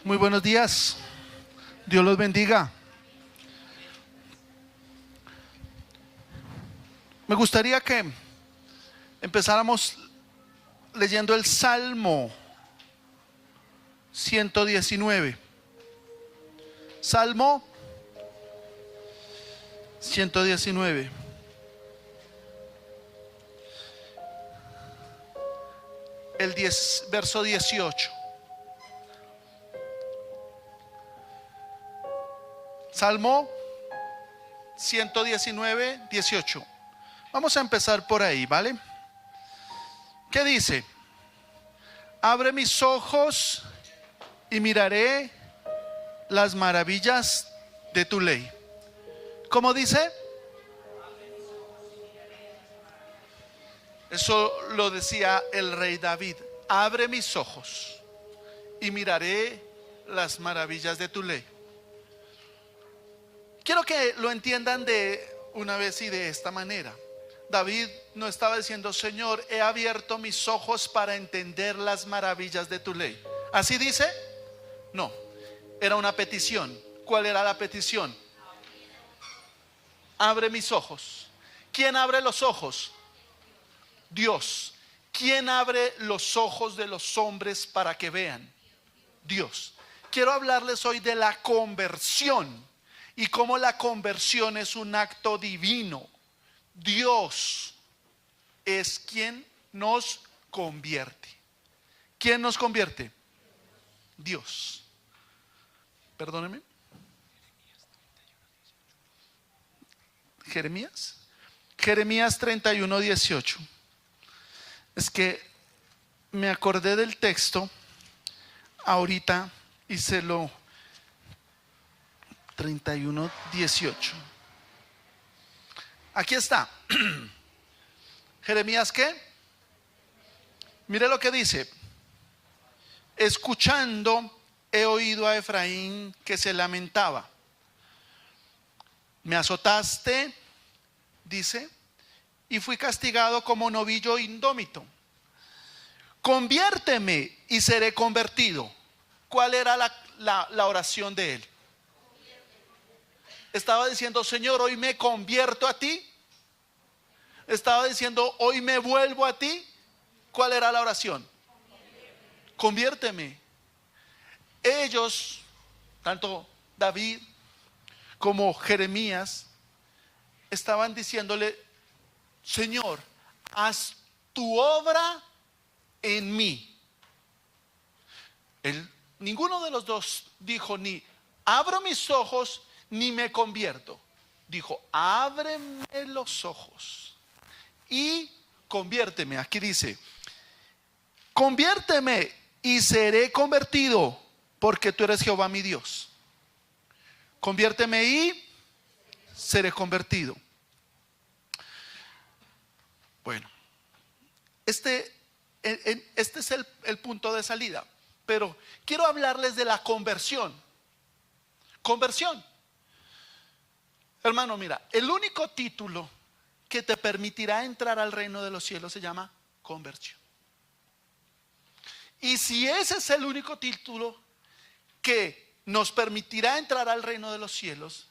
Muy buenos días. Dios los bendiga. Me gustaría que empezáramos leyendo el Salmo 119. Salmo 119. Verso 18. Salmo 119, 18. Vamos a empezar por ahí, ¿vale? ¿Qué dice? Abre mis ojos y miraré las maravillas de tu ley. ¿Cómo dice? Eso lo decía el rey David. Abre mis ojos y miraré las maravillas de tu ley. Quiero que lo entiendan de una vez y de esta manera. David no estaba diciendo: Señor, he abierto mis ojos para entender las maravillas de tu ley. ¿Así dice? No, era una petición. ¿Cuál era la petición? Abre mis ojos. ¿Quién abre los ojos? Dios. ¿Quién abre los ojos de los hombres para que vean? Dios. Quiero hablarles hoy de la conversión y cómo la conversión es un acto divino. Dios es quien nos convierte. ¿Quién nos convierte? Dios. Perdóneme. Jeremías 31, 18. Es que me acordé del texto ahorita y se lo 31, 18. Aquí está. Jeremías, ¿qué? Mire lo que dice. Escuchando he oído a Efraín que se lamentaba. Me azotaste, dice, y fui castigado como novillo indómito. Conviérteme y seré convertido. ¿Cuál era la oración de él? Estaba diciendo: Señor, hoy me convierto a ti. Estaba diciendo: hoy me vuelvo a ti. ¿Cuál era la oración? Conviérteme. Ellos, tanto David como Jeremías, estaban diciéndole: Señor, haz tu obra en mí. Ninguno de los dos dijo ni abro mis ojos ni me convierto. Dijo: ábreme los ojos y conviérteme. Aquí dice: conviérteme y seré convertido, porque tú eres Jehová mi Dios. Conviérteme y seré convertido. Bueno, este es el punto de salida. Pero quiero hablarles de la conversión. Conversión. Hermano, mira, el único título que te permitirá entrar al reino de los cielos se llama conversión. Y si ese es el único título que nos permitirá entrar al reino de los cielos,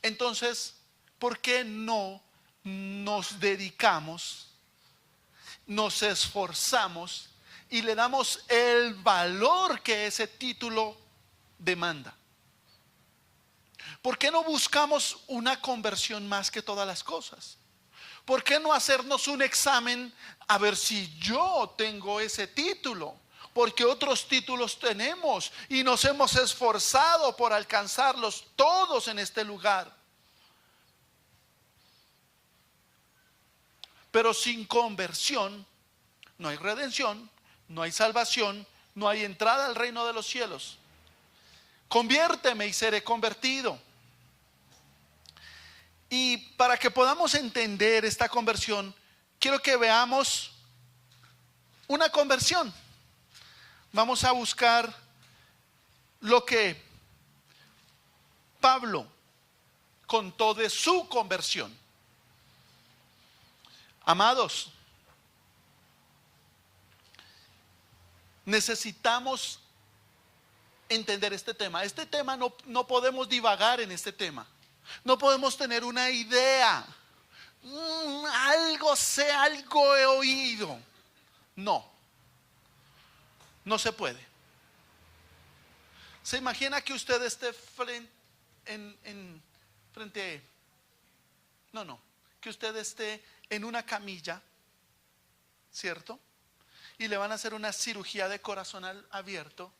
entonces, ¿por qué no nos dedicamos, nos esforzamos y le damos el valor que ese título demanda? ¿Por qué no buscamos una conversión más que todas las cosas? ¿Por qué no hacernos un examen a ver si yo tengo ese título? Porque otros títulos tenemos y nos hemos esforzado por alcanzarlos todos en este lugar. Pero sin conversión no hay redención, no hay salvación, no hay entrada al reino de los cielos. Conviérteme y seré convertido. Y para que podamos entender esta conversión, quiero que veamos una conversión. Vamos a buscar lo que Pablo contó de su conversión. Amados, necesitamos entender este tema. Este tema no podemos divagar en este tema. No podemos tener una idea. Algo sé, algo he oído. No se puede. ¿Se imagina que usted esté que usted esté en una camilla, ¿cierto? Y le van a hacer una cirugía de corazón abierto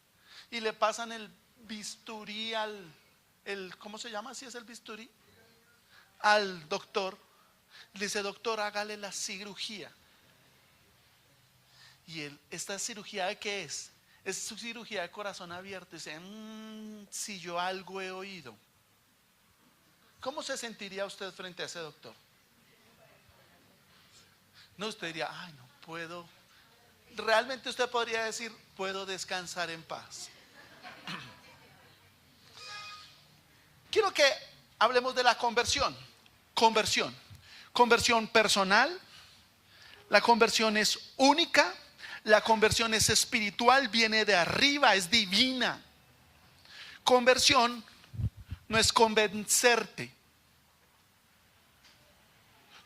y le pasan el bisturí ¿cómo se llama? ¿Si es el bisturí? Al doctor. Le dice, doctor, hágale la cirugía. Y ¿esta cirugía de qué es? Es su cirugía de corazón abierto. Dice, si yo algo he oído. ¿Cómo se sentiría usted frente a ese doctor? No, usted diría, ay, no puedo. Realmente usted podría decir, puedo descansar en paz. Quiero que hablemos de la conversión. Conversión personal. La conversión es única. La conversión es espiritual, viene de arriba, es divina. Conversión no es convencerte.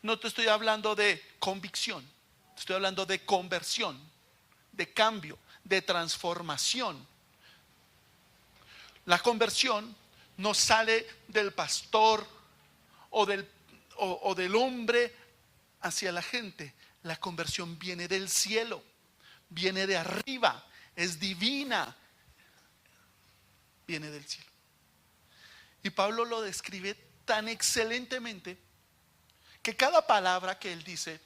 No te estoy hablando de convicción, te estoy hablando de conversión, de cambio, de transformación. La conversión no sale del pastor o del hombre hacia la gente. La conversión viene del cielo, viene de arriba, es divina, viene del cielo. Y Pablo lo describe tan excelentemente que cada palabra que él dice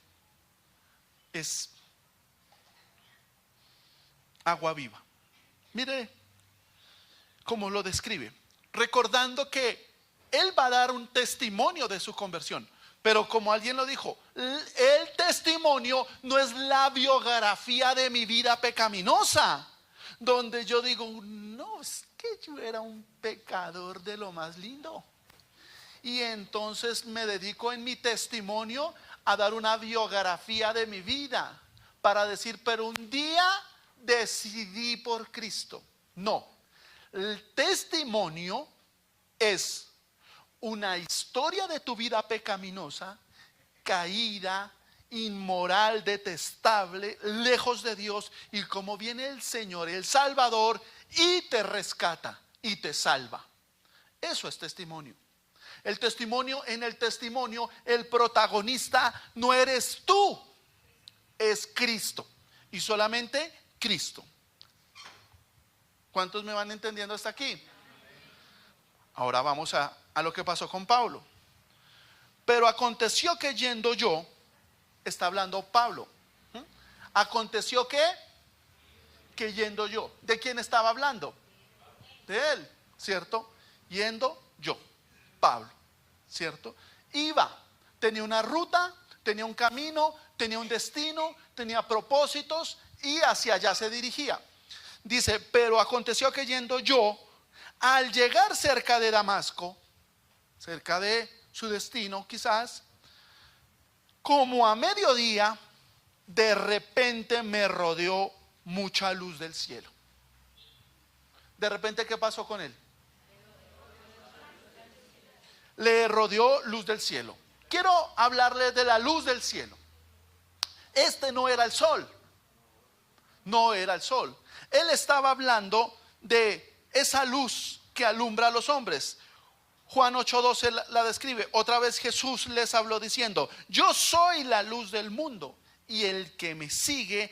es agua viva. Mire cómo lo describe, recordando que él va a dar un testimonio de su conversión. Pero como alguien lo dijo, el testimonio no es la biografía de mi vida pecaminosa, donde yo digo, no, es que yo era un pecador de lo más lindo. Y entonces me dedico en mi testimonio a dar una biografía de mi vida, para decir, pero un día decidí por Cristo. No, el testimonio es una historia de tu vida pecaminosa, caída, inmoral, detestable, lejos de Dios, y cómo viene el Señor, el Salvador, y te rescata y te salva. Eso es testimonio. El testimonio, en el testimonio, el protagonista no eres tú, es Cristo, y solamente Cristo. ¿Cuántos me van entendiendo hasta aquí? Ahora vamos a lo que pasó con Pablo. Pero aconteció que yendo yo, está hablando Pablo. Aconteció que yendo yo. ¿De quién estaba hablando? De él, ¿cierto? Yendo yo, Pablo, ¿cierto? Iba, tenía una ruta, tenía un camino, tenía un destino, tenía propósitos y hacia allá se dirigía. Dice, pero aconteció que yendo yo, al llegar cerca de Damasco, cerca de su destino quizás, como a mediodía, de repente me rodeó mucha luz del cielo. De repente, ¿qué pasó con él? Le rodeó luz del cielo. Quiero hablarle de la luz del cielo. Este no era el sol. No era el sol. Él estaba hablando de esa luz que alumbra a los hombres. Juan 8:12 la describe. Otra vez Jesús les habló diciendo, yo soy la luz del mundo, y el que me sigue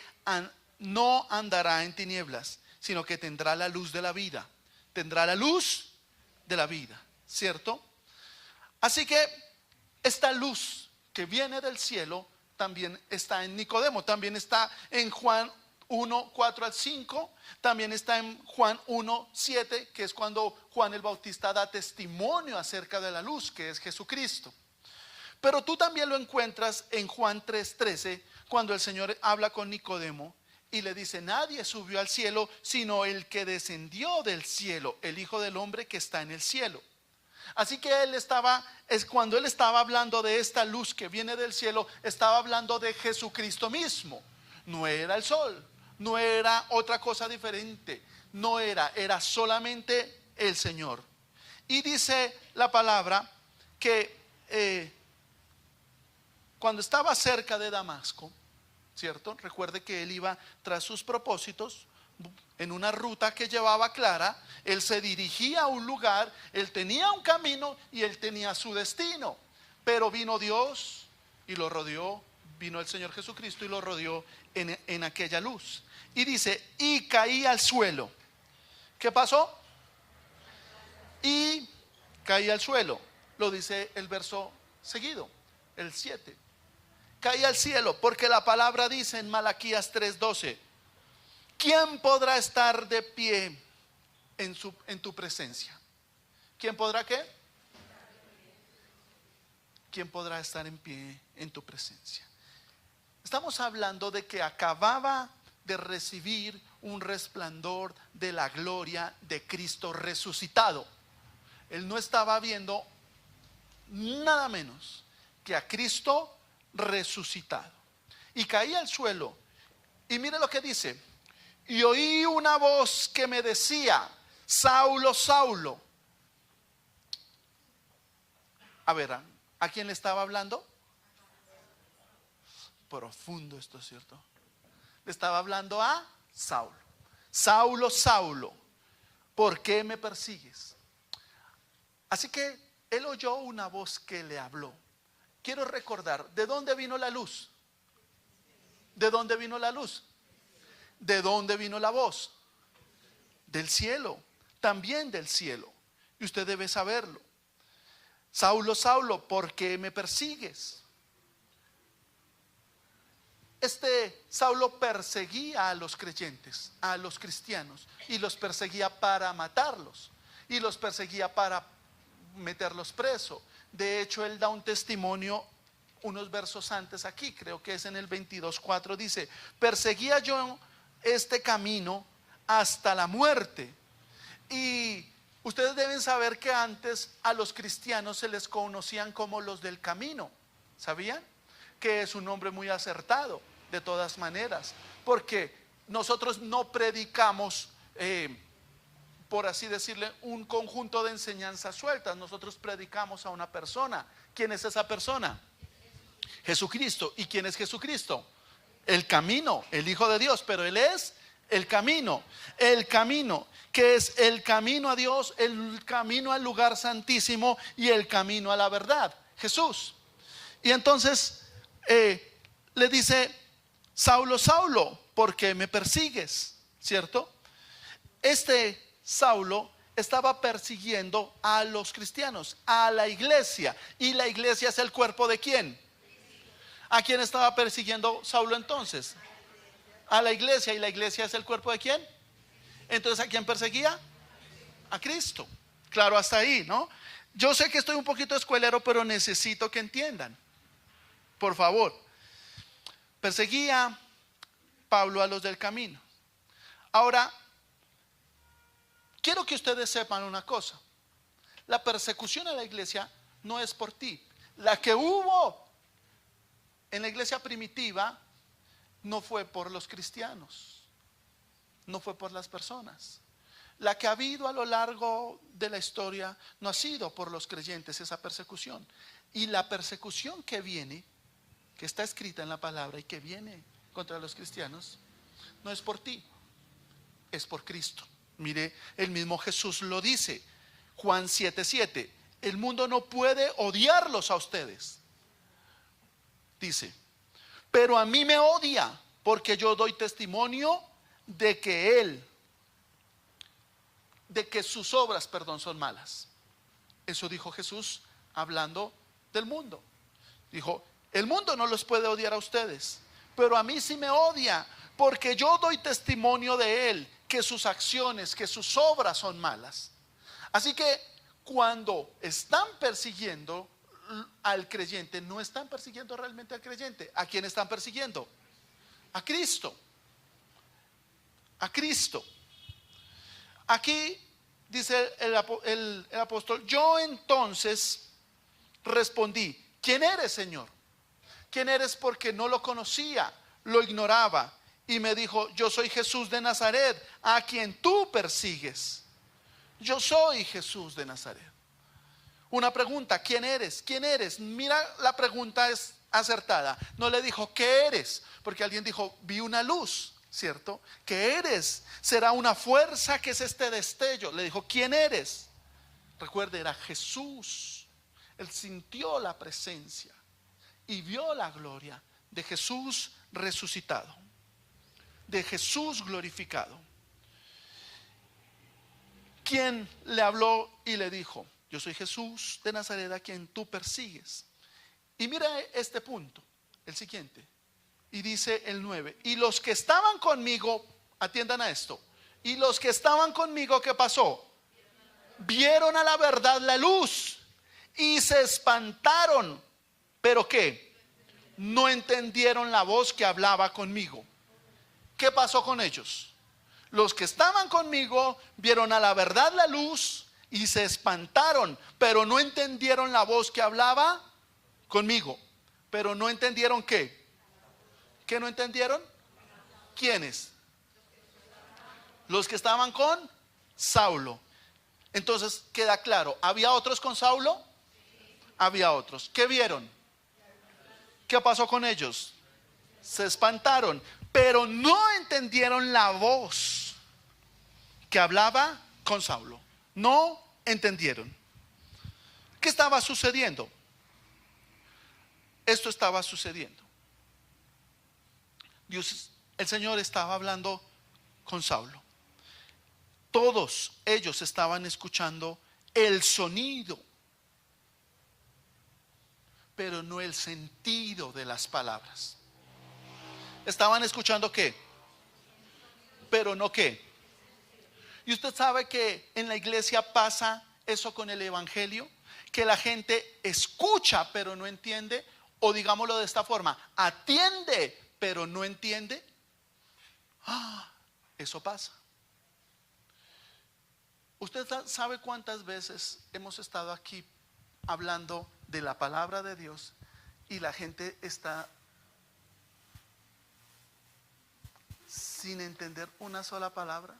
no andará en tinieblas, sino que tendrá la luz de la vida. Tendrá la luz de la vida, ¿cierto? Así que esta luz que viene del cielo también está en Nicodemo, también está en Juan 1:4-5, también está en Juan 1:7, que es cuando Juan el Bautista da testimonio acerca de la luz, que es Jesucristo. Pero tú también lo encuentras en Juan 3:13, cuando el Señor habla con Nicodemo y le dice, nadie subió al cielo sino el que descendió del cielo, el Hijo del Hombre que está en el cielo. Así que cuando él estaba hablando de esta luz que viene del cielo, estaba hablando de Jesucristo mismo. No era el sol, no era otra cosa diferente, no era solamente el Señor. Y dice la palabra que cuando estaba cerca de Damasco, ¿cierto? Recuerde que él iba tras sus propósitos en una ruta que llevaba clara. Él se dirigía a un lugar, él tenía un camino y él tenía su destino. Pero vino Dios y lo rodeó, vino el Señor Jesucristo y lo rodeó en aquella luz. Y dice, y caí al suelo. ¿Qué pasó? Y caí al suelo. Lo dice el verso seguido, el 7. Caí al cielo, porque la palabra dice en Malaquías 3:12, ¿quién podrá estar de pie en tu presencia? ¿Quién podrá qué? ¿Quién podrá estar en pie en tu presencia? Estamos hablando de que acababa de recibir un resplandor de la gloria de Cristo resucitado. Él no estaba viendo nada menos que a Cristo resucitado. Y caí al suelo. Y mire lo que dice. Y oí una voz que me decía, Saulo, Saulo. A ver, ¿a quién le estaba hablando? Profundo esto, ¿cierto? Le estaba hablando a Saulo. Saulo, Saulo, ¿por qué me persigues? Así que él oyó una voz que le habló. Quiero recordar, ¿de dónde vino la luz? ¿De dónde vino la luz? ¿De dónde vino la voz? Del cielo, también del cielo. Y usted debe saberlo. Saulo, Saulo, ¿por qué me persigues? Saulo perseguía a los creyentes, a los cristianos, y los perseguía para matarlos, y los perseguía para meterlos presos. De hecho, él da un testimonio unos versos antes aquí, creo que es en el 22:4, dice, perseguía yo este camino hasta la muerte. Y ustedes deben saber que antes a los cristianos se les conocían como los del camino. ¿Sabían? Que es un nombre muy acertado, de todas maneras, porque nosotros no predicamos, por así decirle, un conjunto de enseñanzas sueltas. Nosotros predicamos a una persona. ¿Quién es esa persona? Jesucristo. ¿Y quién es Jesucristo? El camino, el Hijo de Dios, pero Él es el camino, que es el camino a Dios, el camino al lugar santísimo y el camino a la verdad, Jesús. Y entonces le dice, Saulo, Saulo, ¿por qué me persigues? ¿Cierto? Saulo estaba persiguiendo a los cristianos, a la iglesia, y la iglesia es el cuerpo ¿de quién? ¿A quién estaba persiguiendo Saulo entonces? A la iglesia, y la iglesia es el cuerpo ¿de quién? Entonces, ¿a quién perseguía? A Cristo. Claro, hasta ahí, ¿no? Yo sé que estoy un poquito escuelero, pero necesito que entiendan, por favor. Perseguía Pablo a los del camino. Ahora, quiero que ustedes sepan una cosa. La persecución a la iglesia no es por ti. La que hubo en la iglesia primitiva no fue por los cristianos, no fue por las personas. La que ha habido a lo largo de la historia no ha sido por los creyentes, esa persecución. Y la persecución que viene, que está escrita en la palabra y que viene contra los cristianos, no es por ti, es por Cristo. Mire, el mismo Jesús lo dice, Juan 7:7, el mundo no puede odiarlos a ustedes. Dice, pero a mí me odia porque yo doy testimonio de que sus obras, son malas. Eso dijo Jesús hablando del mundo. Dijo, el mundo no los puede odiar a ustedes, pero a mí sí me odia porque yo doy testimonio de él, que sus acciones, que sus obras son malas. Así que cuando están persiguiendo al creyente, no están persiguiendo realmente al creyente. ¿A quién están persiguiendo? A Cristo. A Cristo. Aquí dice el apóstol, yo entonces respondí, ¿quién eres, Señor? ¿Quién eres? Porque no lo conocía, lo ignoraba. y me dijo: yo soy Jesús de Nazaret, a quien tú persigues. Yo soy Jesús de Nazaret. Una pregunta: ¿quién eres? ¿Quién eres? Mira, la pregunta es acertada. No le dijo: ¿qué eres? Porque alguien dijo: vi una luz, ¿cierto? ¿Qué eres? Será una fuerza que es este destello. Le dijo: ¿quién eres? Recuerde, era Jesús. Él sintió la presencia y vio la gloria de Jesús resucitado, de Jesús glorificado. ¿Quién le habló y le dijo: yo soy Jesús de Nazaret, a quien tú persigues? Y mira este punto, el siguiente. Y dice el 9: y los que estaban conmigo, atiendan a esto, y los que estaban conmigo, ¿qué pasó? Vieron a la verdad la luz y se espantaron. ¿Pero qué? No entendieron la voz que hablaba conmigo. ¿Qué pasó con ellos? Los que estaban conmigo vieron a la verdad la luz y se espantaron, pero no entendieron la voz que hablaba conmigo. Pero no entendieron ¿qué? ¿Qué no entendieron? ¿Quiénes? Los que estaban con Saulo. Entonces queda claro, ¿había otros con Saulo? Había otros. ¿Qué vieron? ¿Qué pasó con ellos? Se espantaron, pero no entendieron la voz que hablaba con Saulo. No entendieron. ¿Qué estaba sucediendo? Esto estaba sucediendo. Dios, el Señor estaba hablando con Saulo. Todos ellos estaban escuchando el sonido, pero no el sentido de las palabras. Estaban escuchando ¿qué? Pero no ¿qué? Y usted sabe que en la iglesia pasa eso con el evangelio, que la gente escucha pero no entiende, o digámoslo de esta forma, atiende pero no entiende. Eso pasa. Usted sabe cuántas veces hemos estado aquí hablando de la palabra de Dios y la gente está sin entender una sola palabra.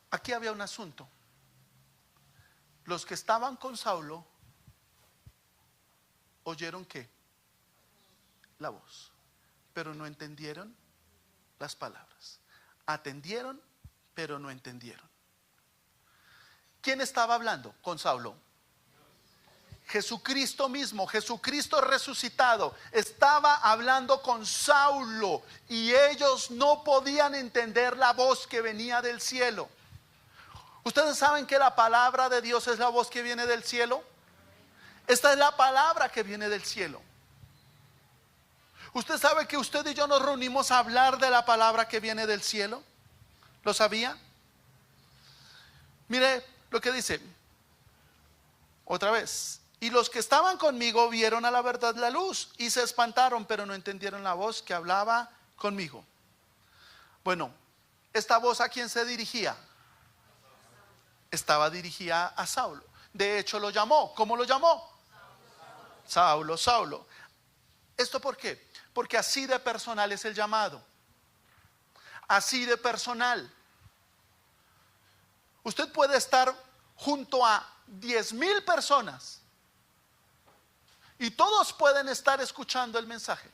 Aquí había un asunto. Los que estaban con Saulo oyeron ¿qué? La voz, pero no entendieron las palabras. Atendieron, pero no entendieron. ¿Quién estaba hablando con Saulo? Jesucristo mismo, Jesucristo resucitado, estaba hablando con Saulo y ellos no podían entender la voz que venía del cielo. ¿Ustedes saben que la palabra de Dios es la voz que viene del cielo? Esta es la palabra que viene del cielo. ¿Usted sabe que usted y yo nos reunimos a hablar de la palabra que viene del cielo? ¿Lo sabía? Mire lo que dice. Otra vez. Y los que estaban conmigo vieron a la verdad la luz y se espantaron, pero no entendieron la voz que hablaba conmigo. Bueno, ¿esta voz a quién se dirigía? Estaba dirigida a Saulo. De hecho lo llamó. ¿Cómo lo llamó? Saulo, Saulo. ¿Esto por qué? Porque así de personal es el llamado. Así de personal. Usted puede estar junto a 10,000 personas y todos pueden estar escuchando el mensaje,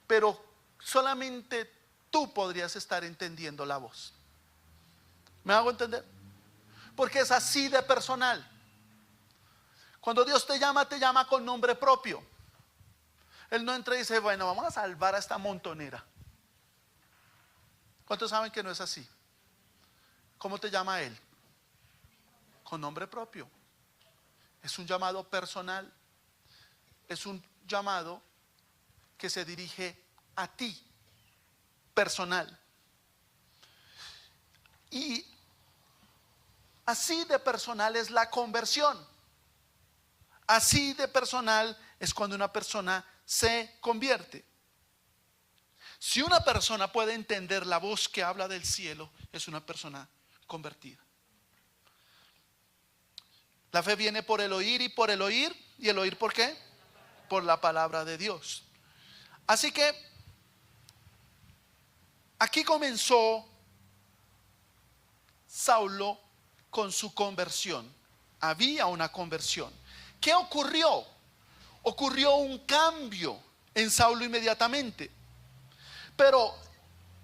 pero solamente tú podrías estar entendiendo la voz. ¿Me hago entender? Porque es así de personal. Cuando Dios te llama con nombre propio. Él no entra y dice: bueno, vamos a salvar a esta montonera. ¿Cuántos saben que no es así? ¿Cómo te llama Él? Con nombre propio. Es un llamado personal. Es un llamado que se dirige a ti, personal. Y así de personal es la conversión. Así de personal es cuando una persona se convierte. Si una persona puede entender la voz que habla del cielo, es una persona convertida. La fe viene por el oír y por el oír. ¿Y el oír por qué? por la palabra de Dios. Así que aquí comenzó Saulo con su conversión. Había una conversión. ¿Qué ocurrió? Ocurrió un cambio en Saulo inmediatamente. Pero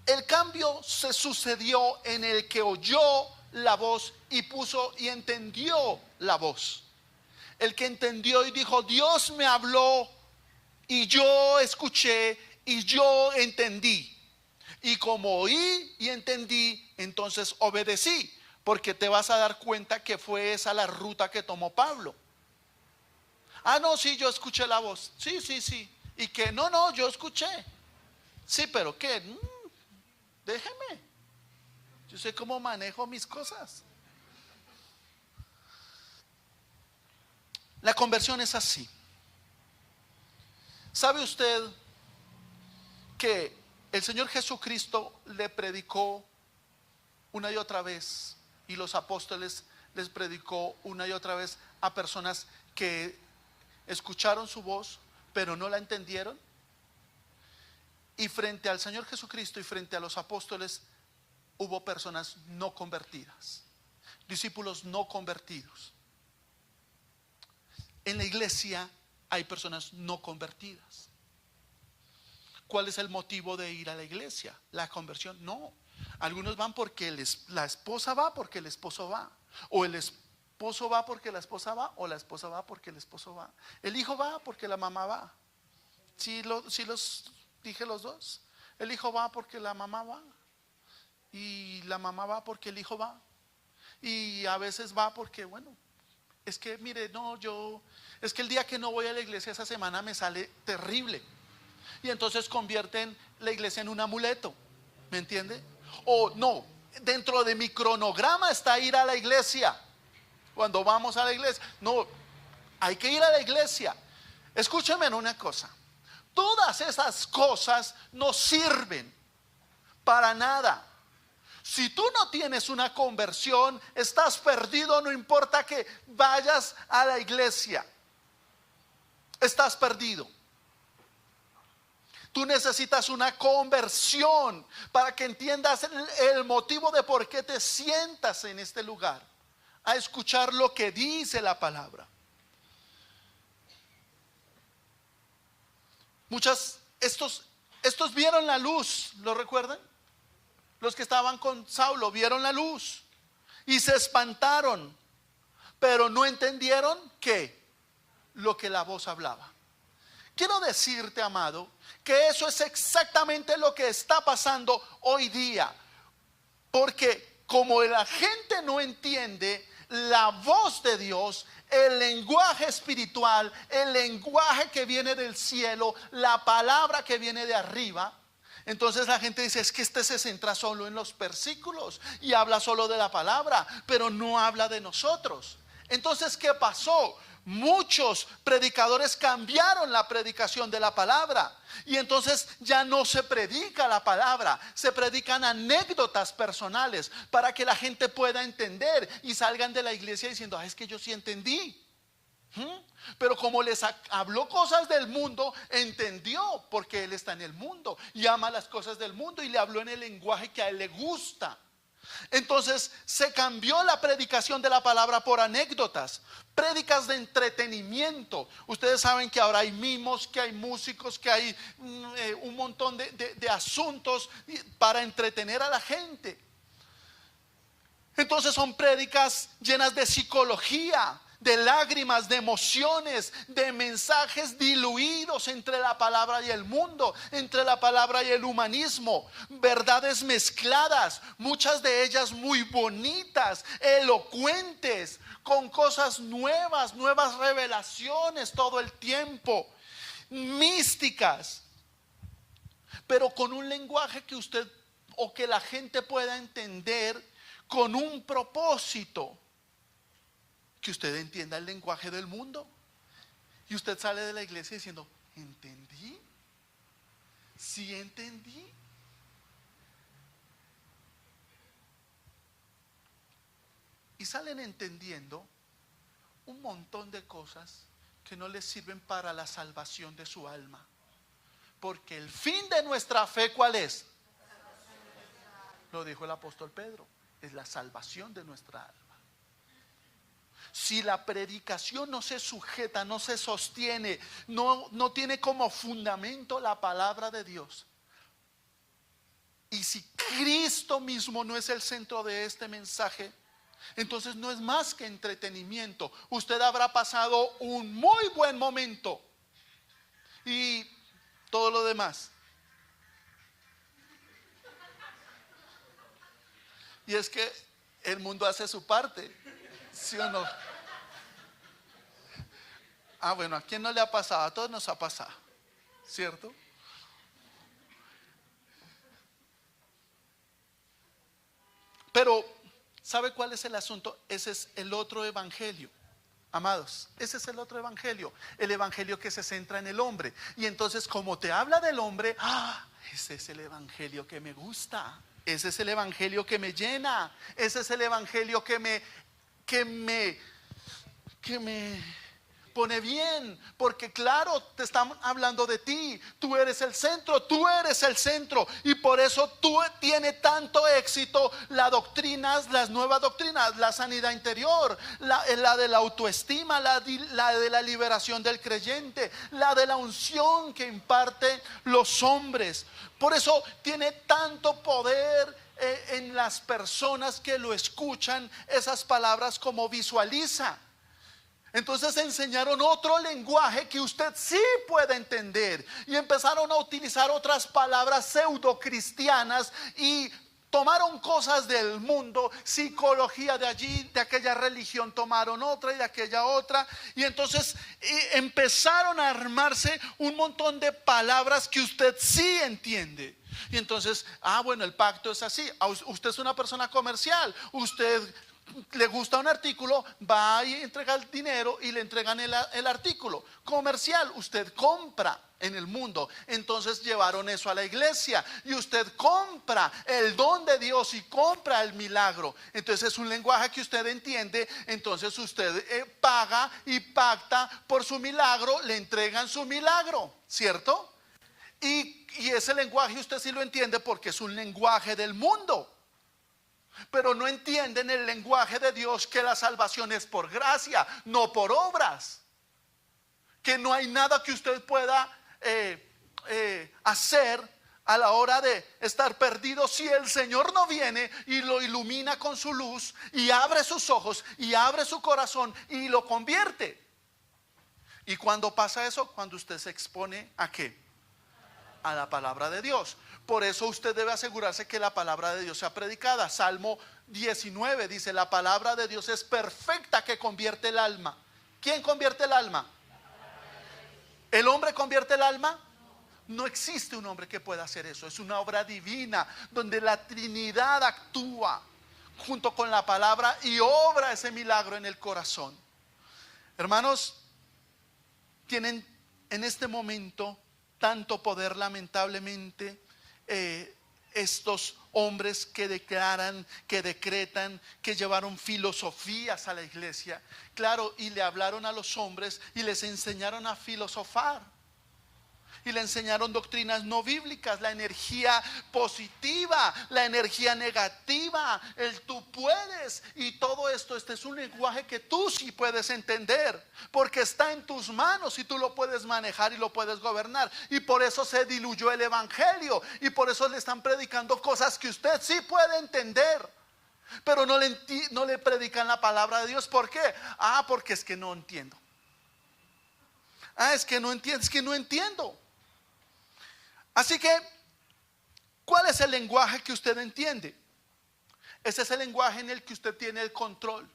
el cambio se sucedió en el que oyó la voz y puso y entendió la voz. El que entendió y dijo: Dios me habló y yo escuché y yo entendí. Y como oí y entendí, entonces obedecí. Porque te vas a dar cuenta que fue esa la ruta que tomó Pablo. Ah, no, sí, yo escuché la voz. Sí, sí, sí. Y que no, yo escuché. Sí, pero ¿qué? Déjeme. Yo sé cómo manejo mis cosas. La conversión es así. ¿Sabe usted que el Señor Jesucristo le predicó una y otra vez, y los apóstoles les predicó una y otra vez a personas que escucharon su voz pero no la entendieron? Y frente al Señor Jesucristo y frente a los apóstoles hubo personas no convertidas, discípulos no convertidos. En la iglesia hay personas no convertidas. ¿Cuál es el motivo de ir a la iglesia? ¿La conversión? No. Algunos van porque la esposa va porque el esposo va. O el esposo va porque la esposa va. O la esposa va porque el esposo va. El hijo va porque la mamá va. Si los dije los dos. El hijo va porque la mamá va. Y la mamá va porque el hijo va. Y a veces va porque, bueno, es que mire, es que el día que no voy a la iglesia esa semana me sale terrible. Y entonces convierten la iglesia en un amuleto. ¿Me entiende? O no, dentro de mi cronograma está ir a la iglesia. Cuando vamos a la iglesia, no, hay que ir a la iglesia. Escúcheme en una cosa. Todas esas cosas no sirven para nada. Si tú no tienes una conversión, estás perdido, no importa que vayas a la iglesia. Estás perdido. Tú necesitas una conversión para que entiendas el motivo de por qué te sientas en este lugar a escuchar lo que dice la palabra. Estos vieron la luz, ¿lo recuerdan? Los que estaban con Saulo vieron la luz y se espantaron, pero no entendieron lo que la voz hablaba. Quiero decirte, amado, que eso es exactamente lo que está pasando hoy día. Porque como la gente no entiende la voz de Dios, el lenguaje espiritual, el lenguaje que viene del cielo, la palabra que viene de arriba, entonces la gente dice: es que este se centra solo en los versículos y habla solo de la palabra, pero no habla de nosotros. Entonces, ¿qué pasó? Muchos predicadores cambiaron la predicación de la palabra y entonces ya no se predica la palabra, se predican anécdotas personales para que la gente pueda entender y salgan de la iglesia diciendo: es que yo sí entendí. Pero como les habló cosas del mundo, entendió porque él está en el mundo y ama las cosas del mundo y le habló en el lenguaje que a él le gusta. Entonces se cambió la predicación de la palabra por anécdotas, prédicas de entretenimiento. Ustedes saben que ahora hay mimos, que hay músicos, que hay un montón de asuntos para entretener a la gente. Entonces son prédicas llenas de psicología, de lágrimas, de emociones, de mensajes diluidos entre la palabra y el mundo, entre la palabra y el humanismo, verdades mezcladas, muchas de ellas muy bonitas, elocuentes, con cosas nuevas, nuevas revelaciones todo el tiempo, místicas, pero con un lenguaje que usted o que la gente pueda entender, con un propósito. Que usted entienda el lenguaje del mundo. Y usted sale de la iglesia diciendo: ¿entendí? ¿Sí entendí? Y salen entendiendo un montón de cosas que no les sirven para la salvación de su alma. Porque el fin de nuestra fe, ¿cuál es? Lo dijo el apóstol Pedro, es la salvación de nuestra alma. Si la predicación no se sujeta, no se sostiene, no tiene como fundamento la palabra de Dios, y si Cristo mismo no es el centro de este mensaje, entonces no es más que entretenimiento. Usted habrá pasado un muy buen momento y todo lo demás. Y es que el mundo hace su parte, ¿sí o no? Bueno, ¿a quién no le ha pasado? A todos nos ha pasado, ¿cierto? Pero, ¿sabe cuál es el asunto? Ese es el otro evangelio, amados. Ese es el otro evangelio, el evangelio que se centra en el hombre. Y entonces, como te habla del hombre, ese es el evangelio que me gusta. Ese es el evangelio que me llena. Ese es el evangelio que me pone bien, porque claro, te están hablando de ti. Tú eres el centro, tú eres el centro, y por eso tú tiene tanto éxito las doctrinas, las nuevas doctrinas, la sanidad interior, la de la autoestima, la de la liberación del creyente, la de la unción que imparte los hombres. Por eso tiene tanto poder en las personas que lo escuchan esas palabras, como visualiza. Entonces enseñaron otro lenguaje que usted sí puede entender, y empezaron a utilizar otras palabras pseudo cristianas y tomaron cosas del mundo, psicología de allí, de aquella religión tomaron otra y de aquella otra, y entonces empezaron a armarse un montón de palabras que usted sí entiende. Y entonces, bueno, el pacto es así. Usted es una persona comercial, usted le gusta un artículo, va y entrega el dinero y le entregan el artículo. Comercial, usted compra en el mundo. Entonces llevaron eso a la iglesia, y usted compra el don de Dios y compra el milagro. Entonces es un lenguaje que usted entiende. Entonces usted paga y pacta por su milagro, le entregan su milagro, ¿cierto? Y ese lenguaje usted sí lo entiende, porque es un lenguaje del mundo. Pero no entienden el lenguaje de Dios, que la salvación es por gracia, no por obras. Que no hay nada que usted pueda hacer a la hora de estar perdido, si el Señor no viene y lo ilumina con su luz, y abre sus ojos y abre su corazón y lo convierte. ¿Y cuando pasa eso? Cuando usted se expone ¿a qué? A la palabra de Dios. Por eso usted debe asegurarse que la palabra de Dios sea predicada. Salmo 19 dice: la palabra de Dios es perfecta, que convierte el alma. ¿Quién convierte el alma? ¿El hombre convierte el alma? No existe un hombre que pueda hacer eso. Es una obra divina, donde la Trinidad actúa junto con la palabra y obra ese milagro en el corazón. Hermanos, tienen en este momento tanto poder, lamentablemente, estos hombres que declaran, que decretan, que llevaron filosofías a la iglesia, claro, y le hablaron a los hombres y les enseñaron a filosofar, y le enseñaron doctrinas no bíblicas, la energía positiva, la energía negativa, el tú puedes, y todo esto. Este es un lenguaje que tú sí puedes entender, porque está en tus manos y tú lo puedes manejar y lo puedes gobernar. Y por eso se diluyó el evangelio, y por eso le están predicando cosas que usted sí puede entender, pero no le predican la palabra de Dios. ¿Por qué? Porque es que no entiendo. Es que no entiendo, es que no entiendo. Así que, ¿cuál es el lenguaje que usted entiende? Ese es el lenguaje en el que usted tiene el control.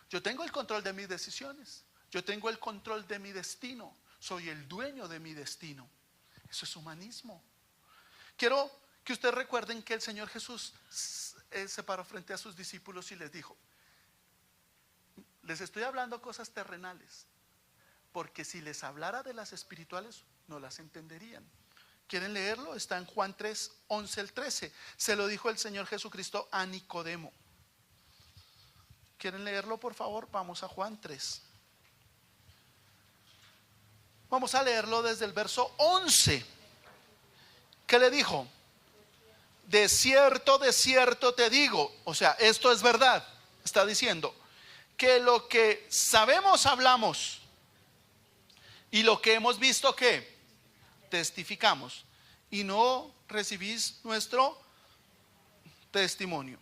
Yo tengo el control de mis decisiones. Yo tengo el control de mi destino. Soy el dueño de mi destino. Eso es humanismo. Quiero que ustedes recuerden que el Señor Jesús se paró frente a sus discípulos y les dijo: les estoy hablando cosas terrenales, porque si les hablara de las espirituales no las entenderían. ¿Quieren leerlo? Está en Juan 3, 11 al 13. Se lo dijo el Señor Jesucristo a Nicodemo. ¿Quieren leerlo, por favor? Vamos a Juan 3. Vamos a leerlo desde el verso 11. ¿Qué le dijo? De cierto te digo, o sea, esto es verdad. Está diciendo que lo que sabemos hablamos, y lo que hemos visto que testificamos, y no recibís nuestro testimonio.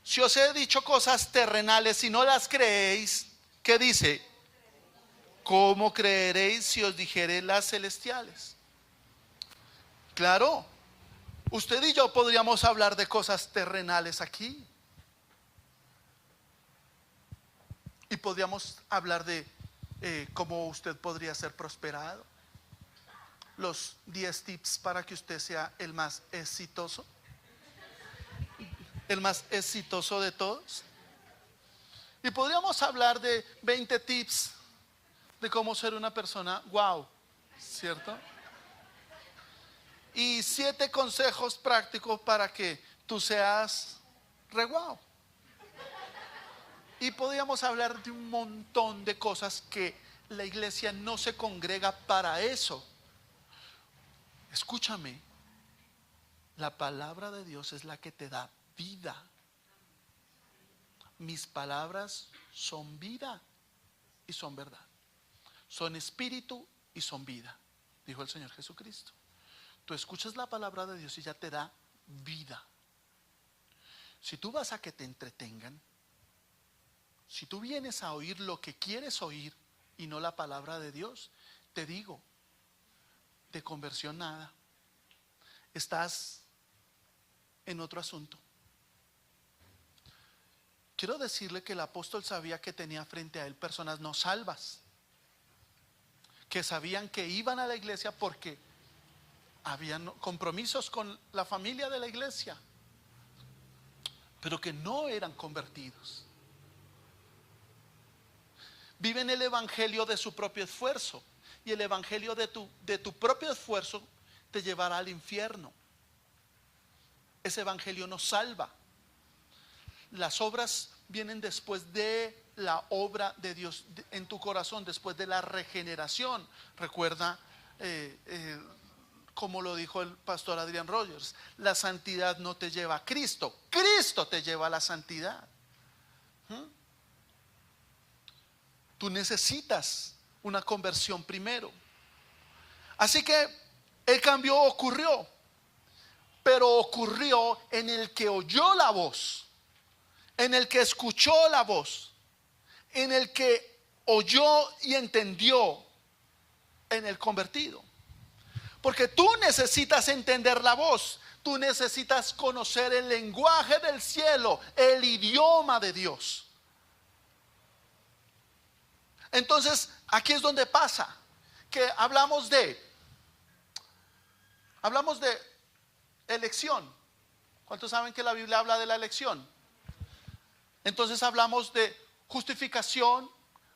Si os he dicho cosas terrenales y no las creéis, ¿qué dice? ¿Cómo creeréis si os dijere las celestiales? Claro, usted y yo podríamos hablar de cosas terrenales aquí. Y podríamos hablar de cómo usted podría ser prosperado. Los 10 tips para que usted sea el más exitoso. El más exitoso de todos. Y podríamos hablar de 20 tips de cómo ser una persona wow, ¿cierto? Y 7 consejos prácticos para que tú seas re wow. Y podríamos hablar de un montón de cosas que la iglesia no se congrega para eso. Escúchame, la palabra de Dios es la que te da vida. Mis palabras son vida y son verdad. Son espíritu y son vida, dijo el Señor Jesucristo. Tú escuchas la palabra de Dios y ya te da vida. Si tú vas a que te entretengan, si tú vienes a oír lo que quieres oír y no la palabra de Dios, te digo, de conversión nada. Estás en otro asunto. Quiero decirle que el apóstol sabía que tenía frente a él personas no salvas, que sabían que iban a la iglesia porque habían compromisos con la familia de la iglesia, pero que no eran convertidos. Viven el evangelio de su propio esfuerzo, y el evangelio de tu propio esfuerzo te llevará al infierno. Ese evangelio no salva. Las obras vienen después de la obra de Dios en tu corazón, después de la regeneración. Recuerda como lo dijo el pastor Adrian Rogers, la santidad no te lleva a Cristo, Cristo te lleva a la santidad. Tú necesitas una conversión primero. Así que el cambio ocurrió, pero ocurrió en el que oyó la voz, en el que escuchó la voz, en el que oyó y entendió, en el convertido. Porque tú necesitas entender la voz, tú necesitas conocer el lenguaje del cielo, el idioma de Dios. Entonces, aquí es donde pasa que hablamos de elección. ¿Cuántos saben que la Biblia habla de la elección? Entonces hablamos de justificación,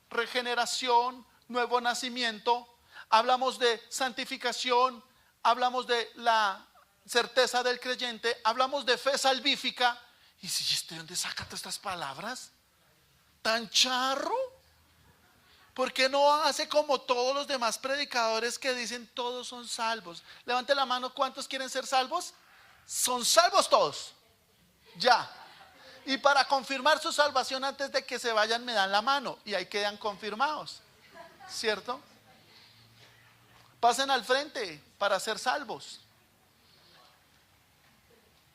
regeneración, nuevo nacimiento. Hablamos de santificación, hablamos de la certeza del creyente, hablamos de fe salvífica. ¿Y si ¿de dónde saca todas estas palabras? ¿Tan charro? ¿Por qué no hace como todos los demás predicadores que dicen todos son salvos? Levante la mano, ¿cuántos quieren ser salvos? Son salvos todos. Ya. Y para confirmar su salvación antes de que se vayan me dan la mano y ahí quedan confirmados. ¿Cierto? Pasen al frente para ser salvos.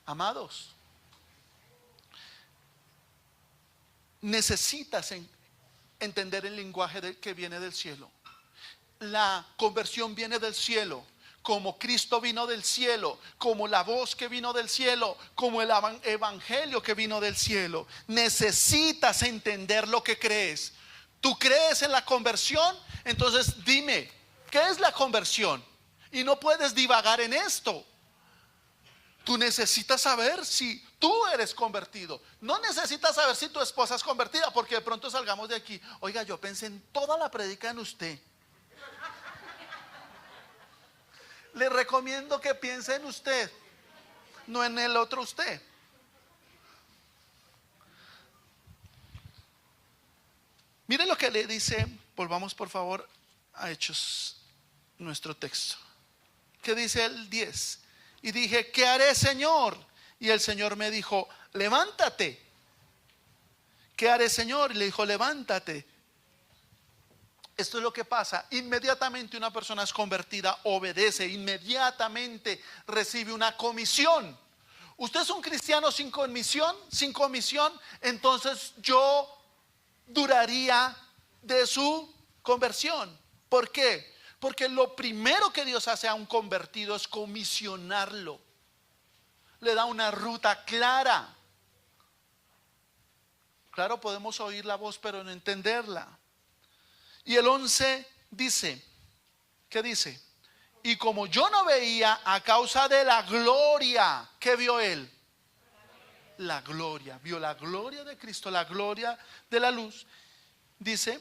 Amados, necesitas entender el lenguaje que viene del cielo. La conversión viene del cielo, como Cristo vino del cielo, como la voz que vino del cielo, como el evangelio que vino del cielo. Necesitas entender lo que crees. ¿Tú crees en la conversión? Entonces dime, ¿qué es la conversión? Y no puedes divagar en esto. Tú necesitas saber si tú eres convertido. No necesitas saber si tu esposa es convertida, porque de pronto salgamos de aquí. Oiga, yo pensé en toda la predica en usted. Le recomiendo que piense en usted, no en el otro usted. Mire lo que le dice, volvamos por favor a Hechos, nuestro texto. ¿Qué dice el 10? Y dije, ¿qué haré, Señor? Y el Señor me dijo, levántate. ¿Qué haré, Señor? Y le dijo, levántate. Esto es lo que pasa. Inmediatamente una persona es convertida, obedece, inmediatamente recibe una comisión. Usted es un cristiano sin comisión, entonces yo duraría de su conversión. ¿Por qué? Porque lo primero que Dios hace a un convertido es comisionarlo. Le da una ruta clara. Claro, podemos oír la voz, pero no entenderla. Y el 11 dice, ¿qué dice? Y como yo no veía a causa de la gloria, ¿qué vio él? La gloria, vio la gloria de Cristo, la gloria de la luz. Dice,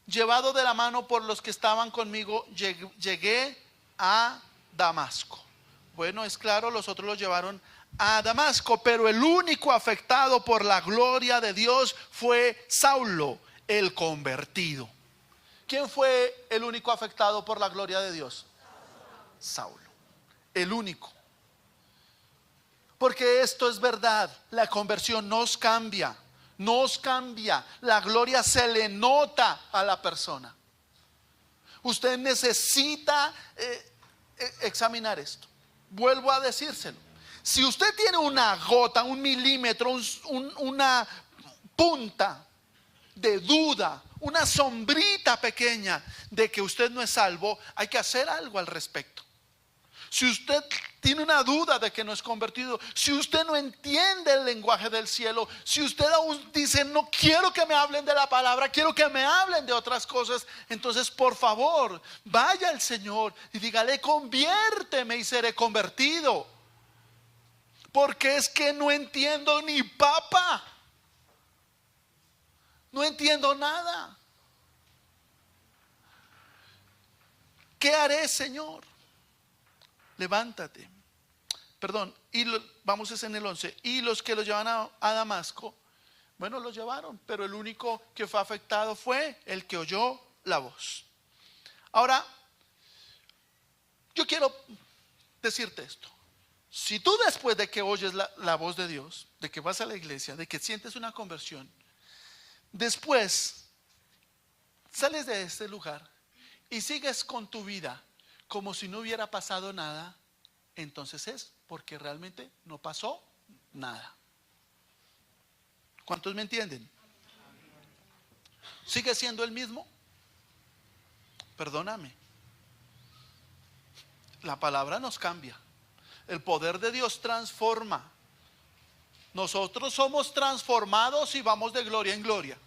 llevado de la mano por los que estaban conmigo, llegué a Damasco. Bueno, es claro, los otros lo llevaron a Damasco, pero el único afectado por la gloria de Dios fue Saulo, el convertido. ¿Quién fue el único afectado por la gloria de Dios? Saulo, el único. Porque esto es verdad, la conversión nos cambia, la gloria se le nota a la persona. Usted necesita examinar esto. Vuelvo a decírselo. Si usted tiene una gota, un milímetro, una punta de duda, una sombrita pequeña de que usted no es salvo, hay que hacer algo al respecto. Si usted tiene una duda de que no es convertido, si usted no entiende el lenguaje del cielo, si usted aún dice, no quiero que me hablen de la palabra, quiero que me hablen de otras cosas, entonces por favor, vaya al Señor y dígale, conviérteme y seré convertido. Porque es que no entiendo ni papa. No entiendo nada. ¿Qué haré, Señor? Levántate. Perdón, vamos en el 11. Y los que lo llevan a Damasco, bueno, lo llevaron, pero el único que fue afectado fue el que oyó la voz. Ahora, yo quiero decirte esto. Si tú después de que oyes la voz de Dios, de que vas a la iglesia, de que sientes una conversión, después sales de este lugar y sigues con tu vida como si no hubiera pasado nada, entonces es porque realmente no pasó nada. ¿Cuántos me entienden? ¿Sigue siendo el mismo? Perdóname. La palabra nos cambia. El poder de Dios transforma. Nosotros somos transformados y vamos de gloria en gloria.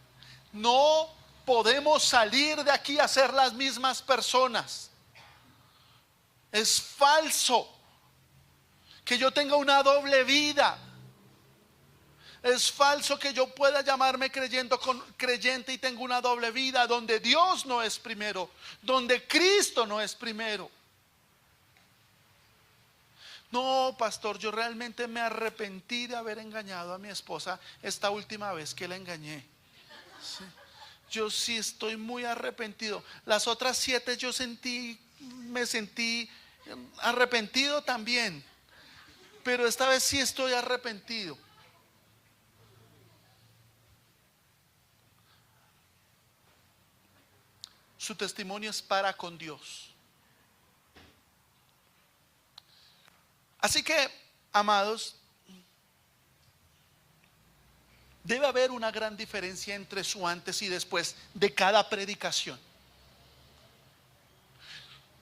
No podemos salir de aquí a ser las mismas personas. Es falso que yo tenga una doble vida. Es falso que yo pueda llamarme creyente y tengo una doble vida donde Dios no es primero, donde Cristo no es primero. No, pastor, yo realmente me arrepentí de haber engañado a mi esposa esta última vez que la engañé. Sí. Yo sí estoy muy arrepentido. Las otras 7 me sentí arrepentido también, pero esta vez sí estoy arrepentido. Su testimonio es para con Dios. Así que, amados, debe haber una gran diferencia entre su antes y después de cada predicación.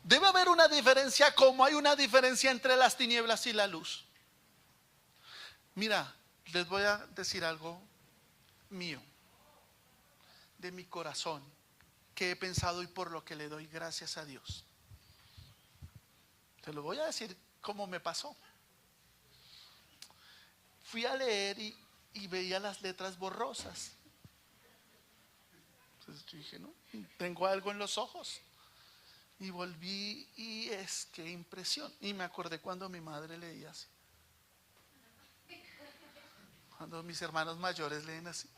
Debe haber una diferencia como hay una diferencia entre las tinieblas y la luz. Mira, les voy a decir algo mío, de mi corazón, que he pensado y por lo que le doy gracias a Dios. Te lo voy a decir como me pasó. Fui a leer y veía las letras borrosas. Entonces yo dije, no, tengo algo en los ojos. Y volví y es que impresión. Y me acordé cuando mi madre leía así. Cuando mis hermanos mayores leen así.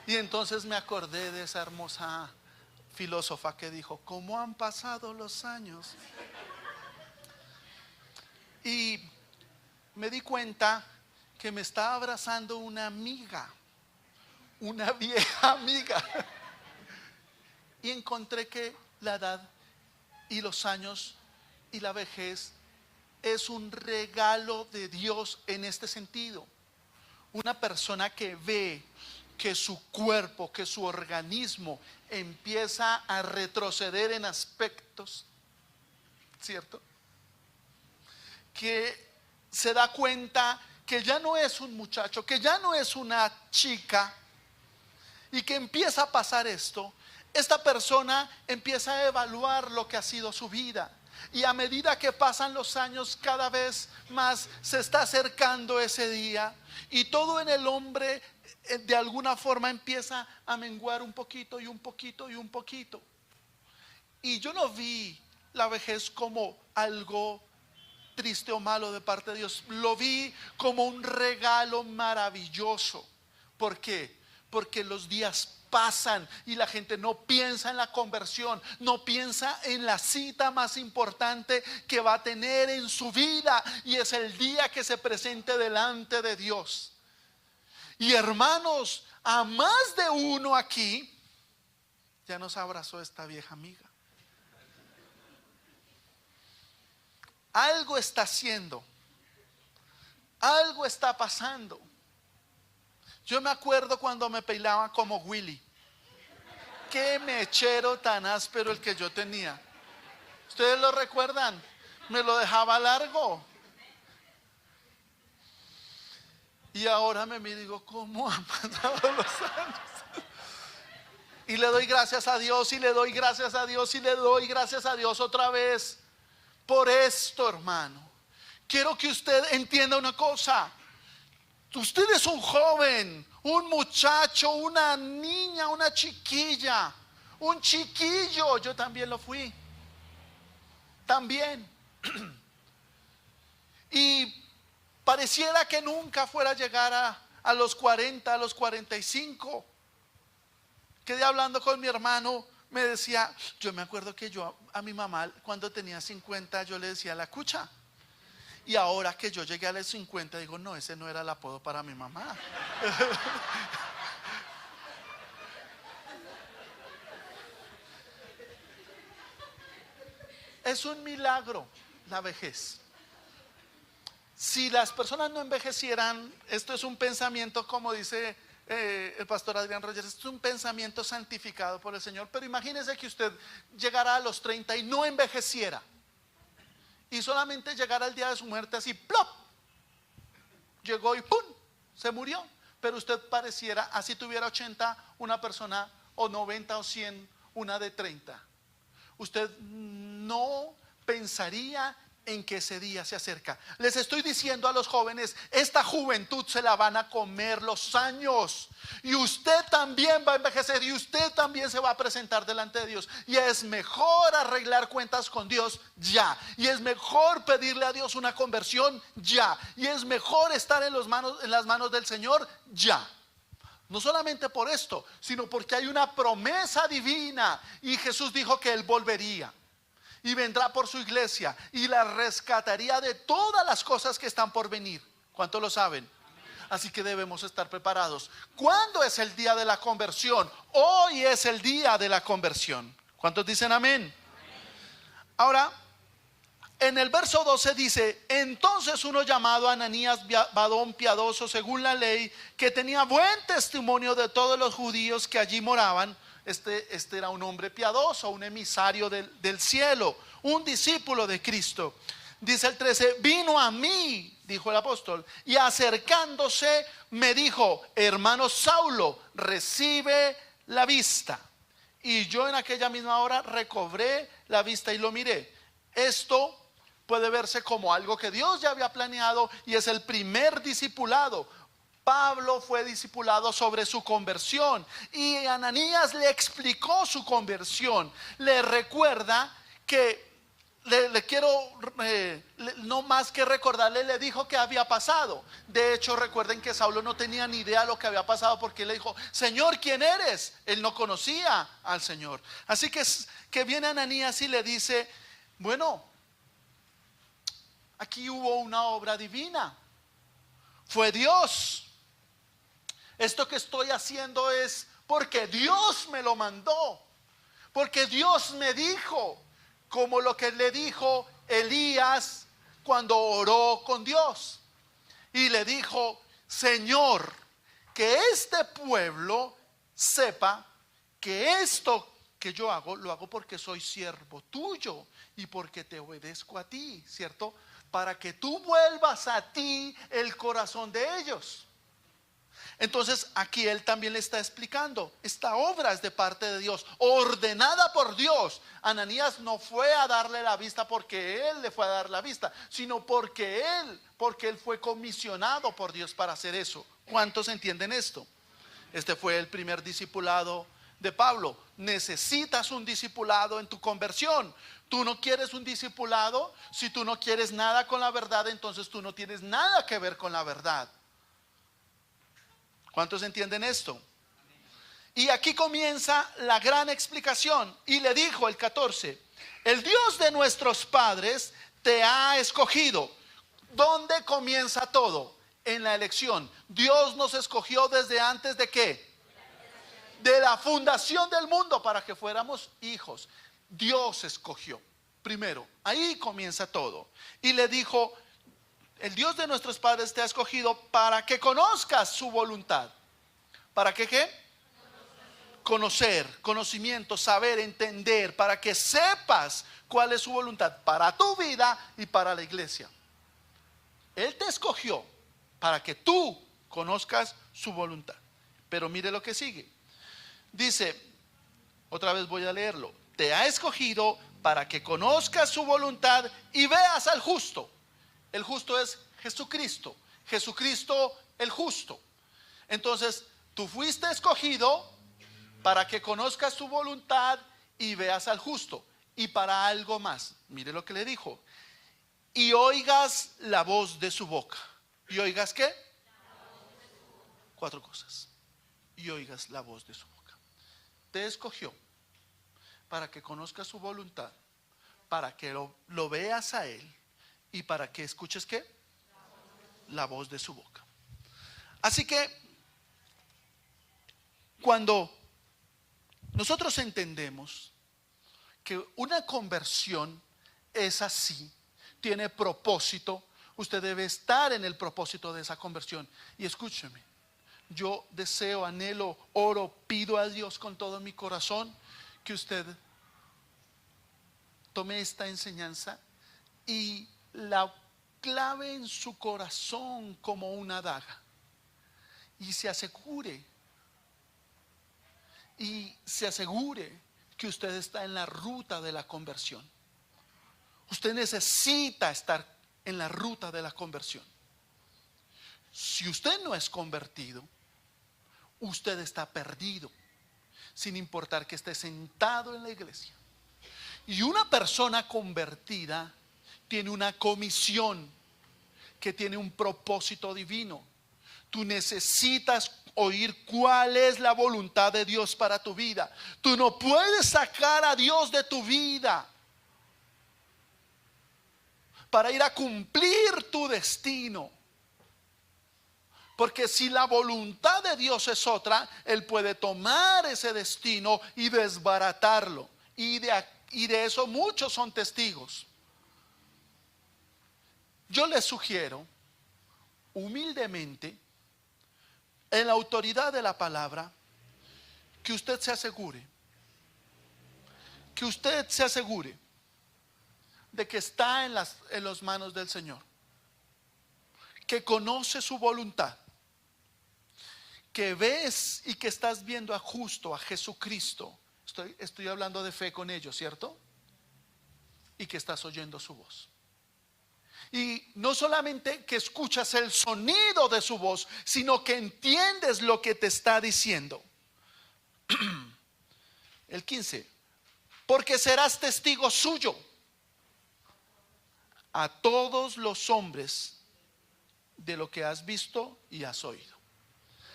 Y entonces me acordé de esa hermosa filósofa que dijo: ¿cómo han pasado los años? Y me di cuenta que me estaba abrazando una amiga, una vieja amiga. Y encontré que la edad y los años y la vejez es un regalo de Dios en este sentido. Una persona que ve que su cuerpo, que su organismo empieza a retroceder en aspectos, ¿cierto? Que se da cuenta que ya no es un muchacho, que ya no es una chica, y que empieza a pasar esto. Esta persona empieza a evaluar lo que ha sido su vida, y a medida que pasan los años, cada vez más se está acercando ese día, y todo en el hombre de alguna forma empieza a menguar un poquito y un poquito y un poquito. Y yo no vi la vejez como algo triste o malo de parte de Dios. Lo vi como un regalo maravilloso. ¿Por qué? Porque los días pasan y la gente no piensa en la conversión, no piensa en la cita más importante que va a tener en su vida, y es el día que se presente delante de Dios. Y hermanos, a más de uno aquí ya nos abrazó esta vieja amiga. Algo está haciendo, algo está pasando. Yo me acuerdo cuando me peinaba como Willy. Qué mechero tan áspero el que yo tenía. ¿Ustedes lo recuerdan? Me lo dejaba largo. Y ahora me miro y digo: ¿cómo han pasado los años? Y le doy gracias a Dios, y le doy gracias a Dios, y le doy gracias a Dios otra vez por esto, hermano. Quiero que usted entienda una cosa. Usted es un joven, un muchacho, una niña, una chiquilla, un chiquillo. Yo también lo fui. También. Y pareciera que nunca fuera a llegar a los 40, a los 45. Quedé hablando con mi hermano. Me decía, yo me acuerdo que yo a mi mamá cuando tenía 50 yo le decía la cucha. Y ahora que yo llegué a los 50 digo: no, ese no era el apodo para mi mamá. Es un milagro la vejez. Si las personas no envejecieran, esto es un pensamiento, como dice el pastor Adrián Rogers, esto es un pensamiento santificado por el Señor. Pero imagínese que usted llegara a los 30 y no envejeciera, y solamente llegara al día de su muerte así, ¡plop! Llegó y ¡pum! Se murió. Pero usted pareciera, así tuviera 80 una persona, o 90 o 100 una de 30. Usted no pensaría en que ese día se acerca. Les estoy diciendo a los jóvenes: esta juventud se la van a comer los años, y usted también va a envejecer, y usted también se va a presentar delante de Dios. Y es mejor arreglar cuentas con Dios ya, y es mejor pedirle a Dios una conversión ya, y es mejor estar en las manos del Señor ya. No solamente por esto, sino porque hay una promesa divina, y Jesús dijo que Él volvería y vendrá por su iglesia y la rescataría de todas las cosas que están por venir. ¿Cuántos lo saben? Así que debemos estar preparados. ¿Cuándo es el día de la conversión? Hoy es el día de la conversión. ¿Cuántos dicen amén? Ahora, en el verso 12 dice: entonces uno llamado Ananías, varón piadoso según la ley, que tenía buen testimonio de todos los judíos que allí moraban. Este era un hombre piadoso, un emisario del cielo, un discípulo de Cristo. Dice el 13: vino a mí, dijo el apóstol, y acercándose me dijo: hermano Saulo, recibe la vista. Y yo en aquella misma hora recobré la vista y lo miré. Esto puede verse como algo que Dios ya había planeado, y es el primer discipulado. Pablo fue discipulado sobre su conversión, y Ananías le explicó su conversión. Le recuerda que le quiero, no más que recordarle, le dijo que había pasado. De hecho, recuerden que Saulo no tenía ni idea de lo que había pasado, porque le dijo: Señor, ¿quién eres? Él no conocía al Señor. Así que viene Ananías y le dice: bueno, aquí hubo una obra divina, fue Dios. Esto que estoy haciendo es porque Dios me lo mandó, porque Dios me dijo, como lo que le dijo Elías cuando oró con Dios. Y le dijo: Señor, que este pueblo sepa que esto que yo hago, lo hago porque soy siervo tuyo y porque te obedezco a ti, ¿cierto? Para que tú vuelvas a ti el corazón de ellos. Entonces aquí él también le está explicando: esta obra es de parte de Dios, ordenada por Dios. Ananías no fue a darle la vista porque él le fue a dar la vista, sino porque él fue comisionado por Dios para hacer eso. ¿Cuántos entienden esto? Este fue el primer discipulado de Pablo. Necesitas un discipulado en tu conversión. Tú no quieres un discipulado, si tú no quieres nada con la verdad, entonces tú no tienes nada que ver con la verdad. ¿Cuántos entienden esto? Y aquí comienza la gran explicación. Y le dijo, el 14: el Dios de nuestros padres te ha escogido. ¿Dónde comienza todo? En la elección. Dios nos escogió desde antes de ¿qué? De la fundación del mundo, para que fuéramos hijos. Dios escogió primero. Ahí comienza todo. Y le dijo: el Dios de nuestros padres te ha escogido para que conozcas su voluntad. ¿Para que qué? Conocer, conocimiento, saber, entender, para que sepas cuál es su voluntad para tu vida y para la iglesia. Él te escogió para que tú conozcas su voluntad. Pero mire lo que sigue. Dice, otra vez voy a leerlo: te ha escogido para que conozcas su voluntad y veas al justo. El justo es Jesucristo. Jesucristo el justo. Entonces, tú fuiste escogido para que conozcas su voluntad y veas al justo. Y para algo más. Mire lo que le dijo: y oigas la voz de su boca. ¿Y oigas qué? 4 cosas. Y oigas la voz de su boca. Te escogió para que conozcas su voluntad, para que lo veas a él y para que escuches ¿qué? La voz de su boca. Así que cuando nosotros entendemos que una conversión es así, tiene propósito, usted debe estar en el propósito de esa conversión. Y escúcheme, yo deseo, anhelo, oro, pido a Dios con todo mi corazón que usted tome esta enseñanza y la clave en su corazón como una daga y se asegure que usted está en la ruta de la conversión. Usted necesita estar en la ruta de la conversión. Si usted no es convertido, usted está perdido, sin importar que esté sentado en la iglesia. Y una persona convertida tiene una comisión que tiene un propósito divino. Tú necesitas oír cuál es la voluntad de Dios para tu vida. Tú no puedes sacar a Dios de tu vida para ir a cumplir tu destino. Porque si la voluntad de Dios es otra, Él puede tomar ese destino y desbaratarlo. Y de eso muchos son testigos. Yo les sugiero humildemente, en la autoridad de la palabra, que usted se asegure de que está en las manos del Señor, que conoce su voluntad, que ves y que estás viendo a justo, a Jesucristo. Estoy hablando de fe con ellos, ¿cierto? Y que estás oyendo su voz. Y no solamente que escuchas el sonido de su voz, sino que entiendes lo que te está diciendo. El 15: porque serás testigo suyo. a todos los hombres de lo que has visto y has oído.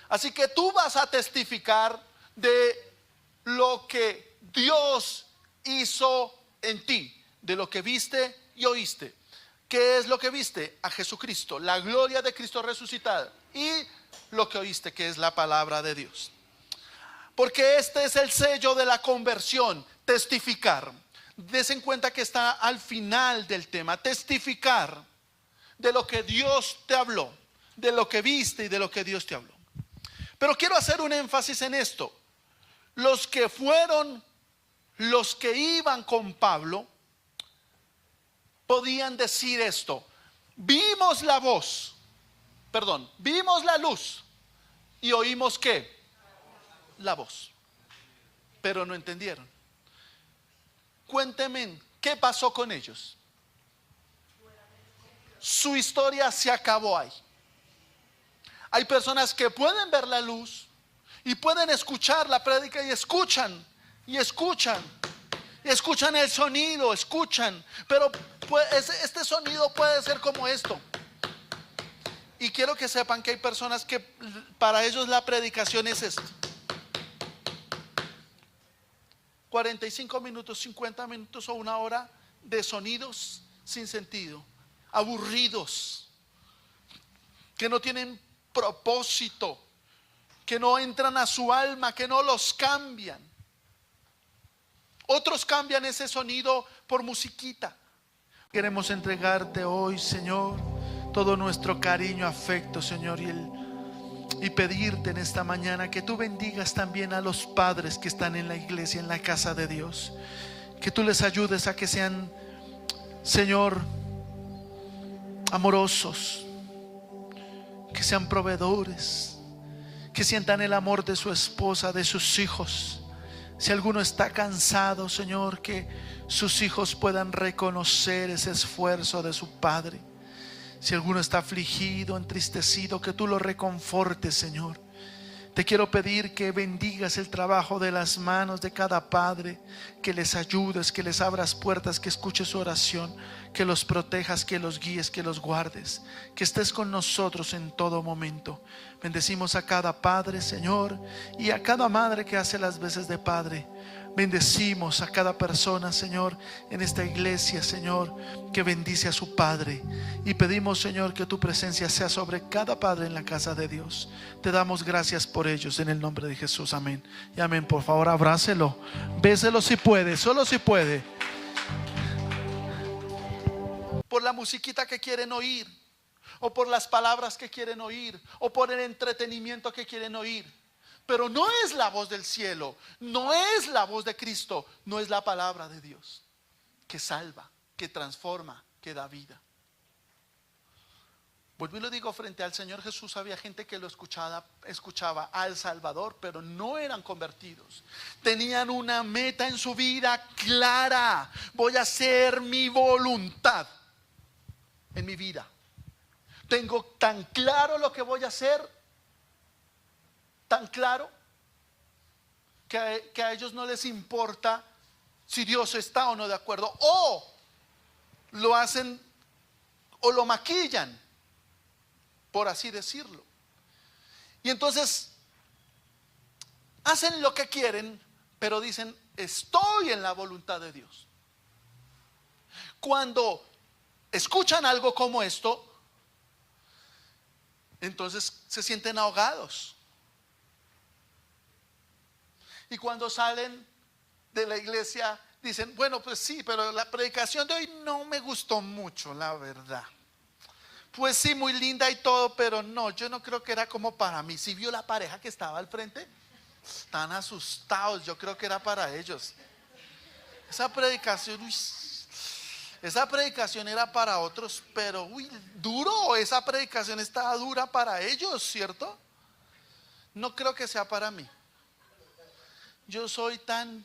Así que tú vas a testificar de lo que Dios hizo en ti, de lo que viste y oíste. ¿Qué es lo que viste? A Jesucristo, la gloria de Cristo resucitada, y lo que oíste, que es la palabra de Dios. Porque este es el sello de la conversión, testificar. Des en cuenta que está al final del tema, testificar de lo que Dios te habló, de lo que viste y de lo que Dios te habló. Pero quiero hacer un énfasis en esto. Los que iban con Pablo podían decir esto: vimos la luz y oímos ¿qué? La voz. Pero no entendieron. Cuéntenme, ¿qué pasó con ellos? Su historia se acabó ahí. Hay personas que pueden ver la luz y pueden escuchar la prédica y escuchan el sonido, pero este sonido puede ser como esto. Y quiero que sepan que hay personas que para ellos la predicación es esto: 45 minutos, 50 minutos o una hora de sonidos sin sentido, aburridos, que no tienen propósito, que no entran a su alma, que no los cambian. Otros cambian ese sonido por musiquita. Queremos entregarte hoy, Señor, todo nuestro cariño, afecto, Señor, y pedirte en esta mañana que tú bendigas también a los padres que están en la iglesia, en la casa de Dios. Que tú les ayudes a que sean, Señor, amorosos, que sean proveedores, que sientan el amor de su esposa, de sus hijos. Si alguno está cansado, Señor, que sus hijos puedan reconocer ese esfuerzo de su padre. Si alguno está afligido, entristecido, que tú lo reconfortes, Señor. Te quiero pedir que bendigas el trabajo de las manos de cada padre, que les ayudes, que les abras puertas, que escuches su oración, que los protejas, que los guíes, que los guardes, que estés con nosotros en todo momento. Bendecimos a cada padre, Señor, y a cada madre que hace las veces de padre. Bendecimos a cada persona, Señor, en esta iglesia, Señor, que bendice a su padre. Y pedimos, Señor, que tu presencia sea sobre cada padre en la casa de Dios. Te damos gracias por ellos en el nombre de Jesús. Amén y amén. Por favor, abrácelo, béselo si puede, solo si puede. Por la musiquita que quieren oír, o por las palabras que quieren oír, o por el entretenimiento que quieren oír. Pero no es la voz del cielo, no es la voz de Cristo, no es la palabra de Dios que salva, que transforma, que da vida. Vuelvo y lo digo, frente al Señor Jesús había gente que lo escuchaba al Salvador, pero no eran convertidos. Tenían una meta en su vida clara: voy a hacer mi voluntad en mi vida. Tengo tan claro lo que voy a hacer, tan claro, que a ellos no les importa si Dios está o no de acuerdo, o lo hacen o lo maquillan, por así decirlo. Y entonces hacen lo que quieren, pero dicen: estoy en la voluntad de Dios. Cuando escuchan algo como esto, entonces se sienten ahogados. Y cuando salen de la iglesia dicen: bueno, pues sí, pero la predicación de hoy no me gustó mucho, la verdad. Pues sí, muy linda y todo, pero no, yo no creo que era como para mí. ¿Sí vio la pareja que estaba al frente? Están asustados, yo creo que era para ellos. Esa predicación era para otros, pero duro, esa predicación estaba dura para ellos, ¿cierto? No creo que sea para mí. Yo soy tan...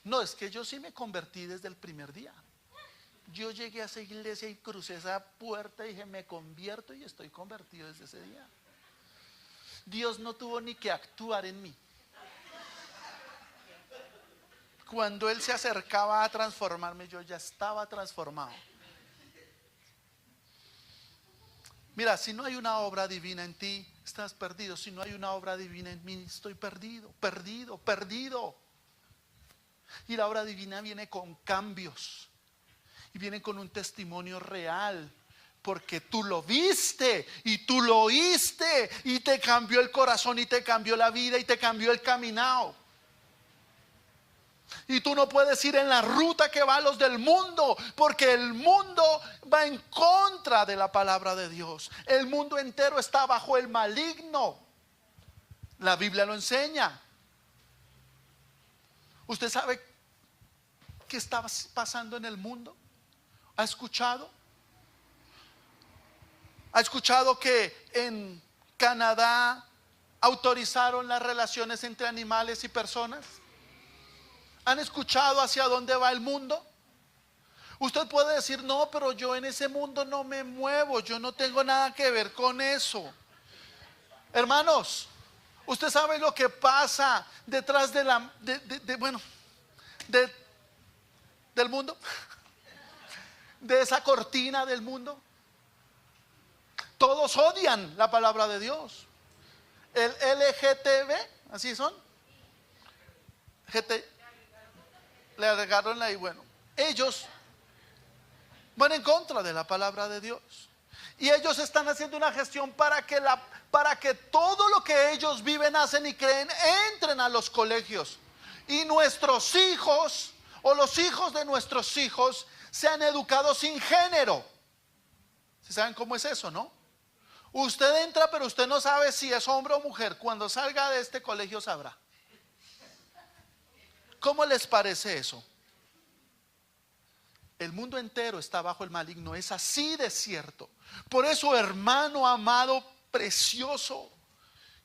No, es que yo sí me convertí desde el primer día. Yo llegué a esa iglesia y crucé esa puerta y dije: me convierto, y estoy convertido desde ese día. Dios no tuvo ni que actuar en mí. Cuando Él se acercaba a transformarme, yo ya estaba transformado. Mira, si no hay una obra divina en ti, estás perdido. Si no hay una obra divina en mí, estoy perdido, perdido, perdido. Y la obra divina viene con cambios. Y viene con un testimonio real. Porque tú lo viste y tú lo oíste. Y te cambió el corazón y te cambió la vida y te cambió el caminado. Y tú no puedes ir en la ruta que van los del mundo, porque el mundo va en contra de la palabra de Dios. El mundo entero está bajo el maligno. La Biblia lo enseña. ¿Usted sabe qué está pasando en el mundo? ¿Ha escuchado? ¿Ha escuchado que en Canadá autorizaron las relaciones entre animales y personas? ¿Han escuchado hacia dónde va el mundo? Usted puede decir, no, pero yo en ese mundo no me muevo, yo no tengo nada que ver con eso. Hermanos, usted sabe lo que pasa detrás del mundo, de esa cortina del mundo. Todos odian la palabra de Dios. El LGTB, así son. Le agregaron ahí, bueno, ellos van en contra de la palabra de Dios. Y ellos están haciendo una gestión para que todo lo que ellos viven, hacen y creen, entren a los colegios. Y nuestros hijos, o los hijos de nuestros hijos, sean educados sin género. ¿Sí saben cómo es eso, no? Usted entra, pero usted no sabe si es hombre o mujer. Cuando salga de este colegio sabrá. ¿Cómo les parece eso? El mundo entero está bajo el maligno, es así de cierto. Por eso, hermano amado, precioso,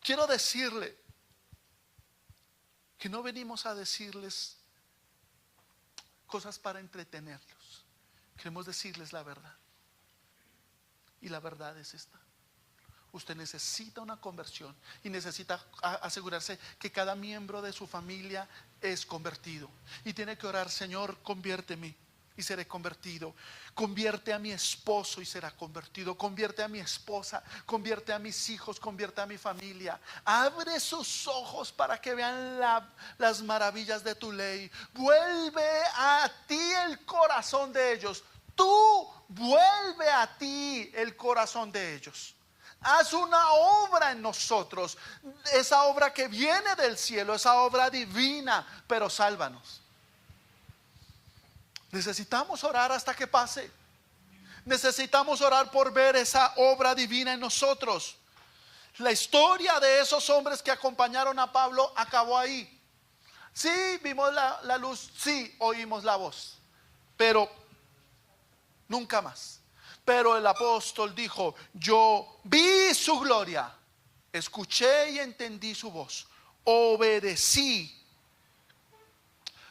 quiero decirle que no venimos a decirles cosas para entretenerlos. Queremos decirles la verdad. Y la verdad es esta. Usted necesita una conversión y necesita asegurarse que cada miembro de su familia es convertido. Y tiene que orar, Señor, conviérteme y seré convertido. Convierte a mi esposo y será convertido. Convierte a mi esposa, convierte a mis hijos, convierte a mi familia. Abre sus ojos para que vean las maravillas de tu ley. Vuelve a ti el corazón de ellos. Tú vuelve a ti el corazón de ellos. Haz una obra en nosotros, esa obra que viene del cielo, esa obra divina, pero sálvanos. Necesitamos orar hasta que pase. Necesitamos orar por ver esa obra divina en nosotros. La historia de esos hombres que acompañaron a Pablo acabó ahí. Sí, vimos la luz, sí, oímos la voz, pero nunca más. Pero el apóstol dijo, yo vi su gloria, escuché y entendí su voz, obedecí,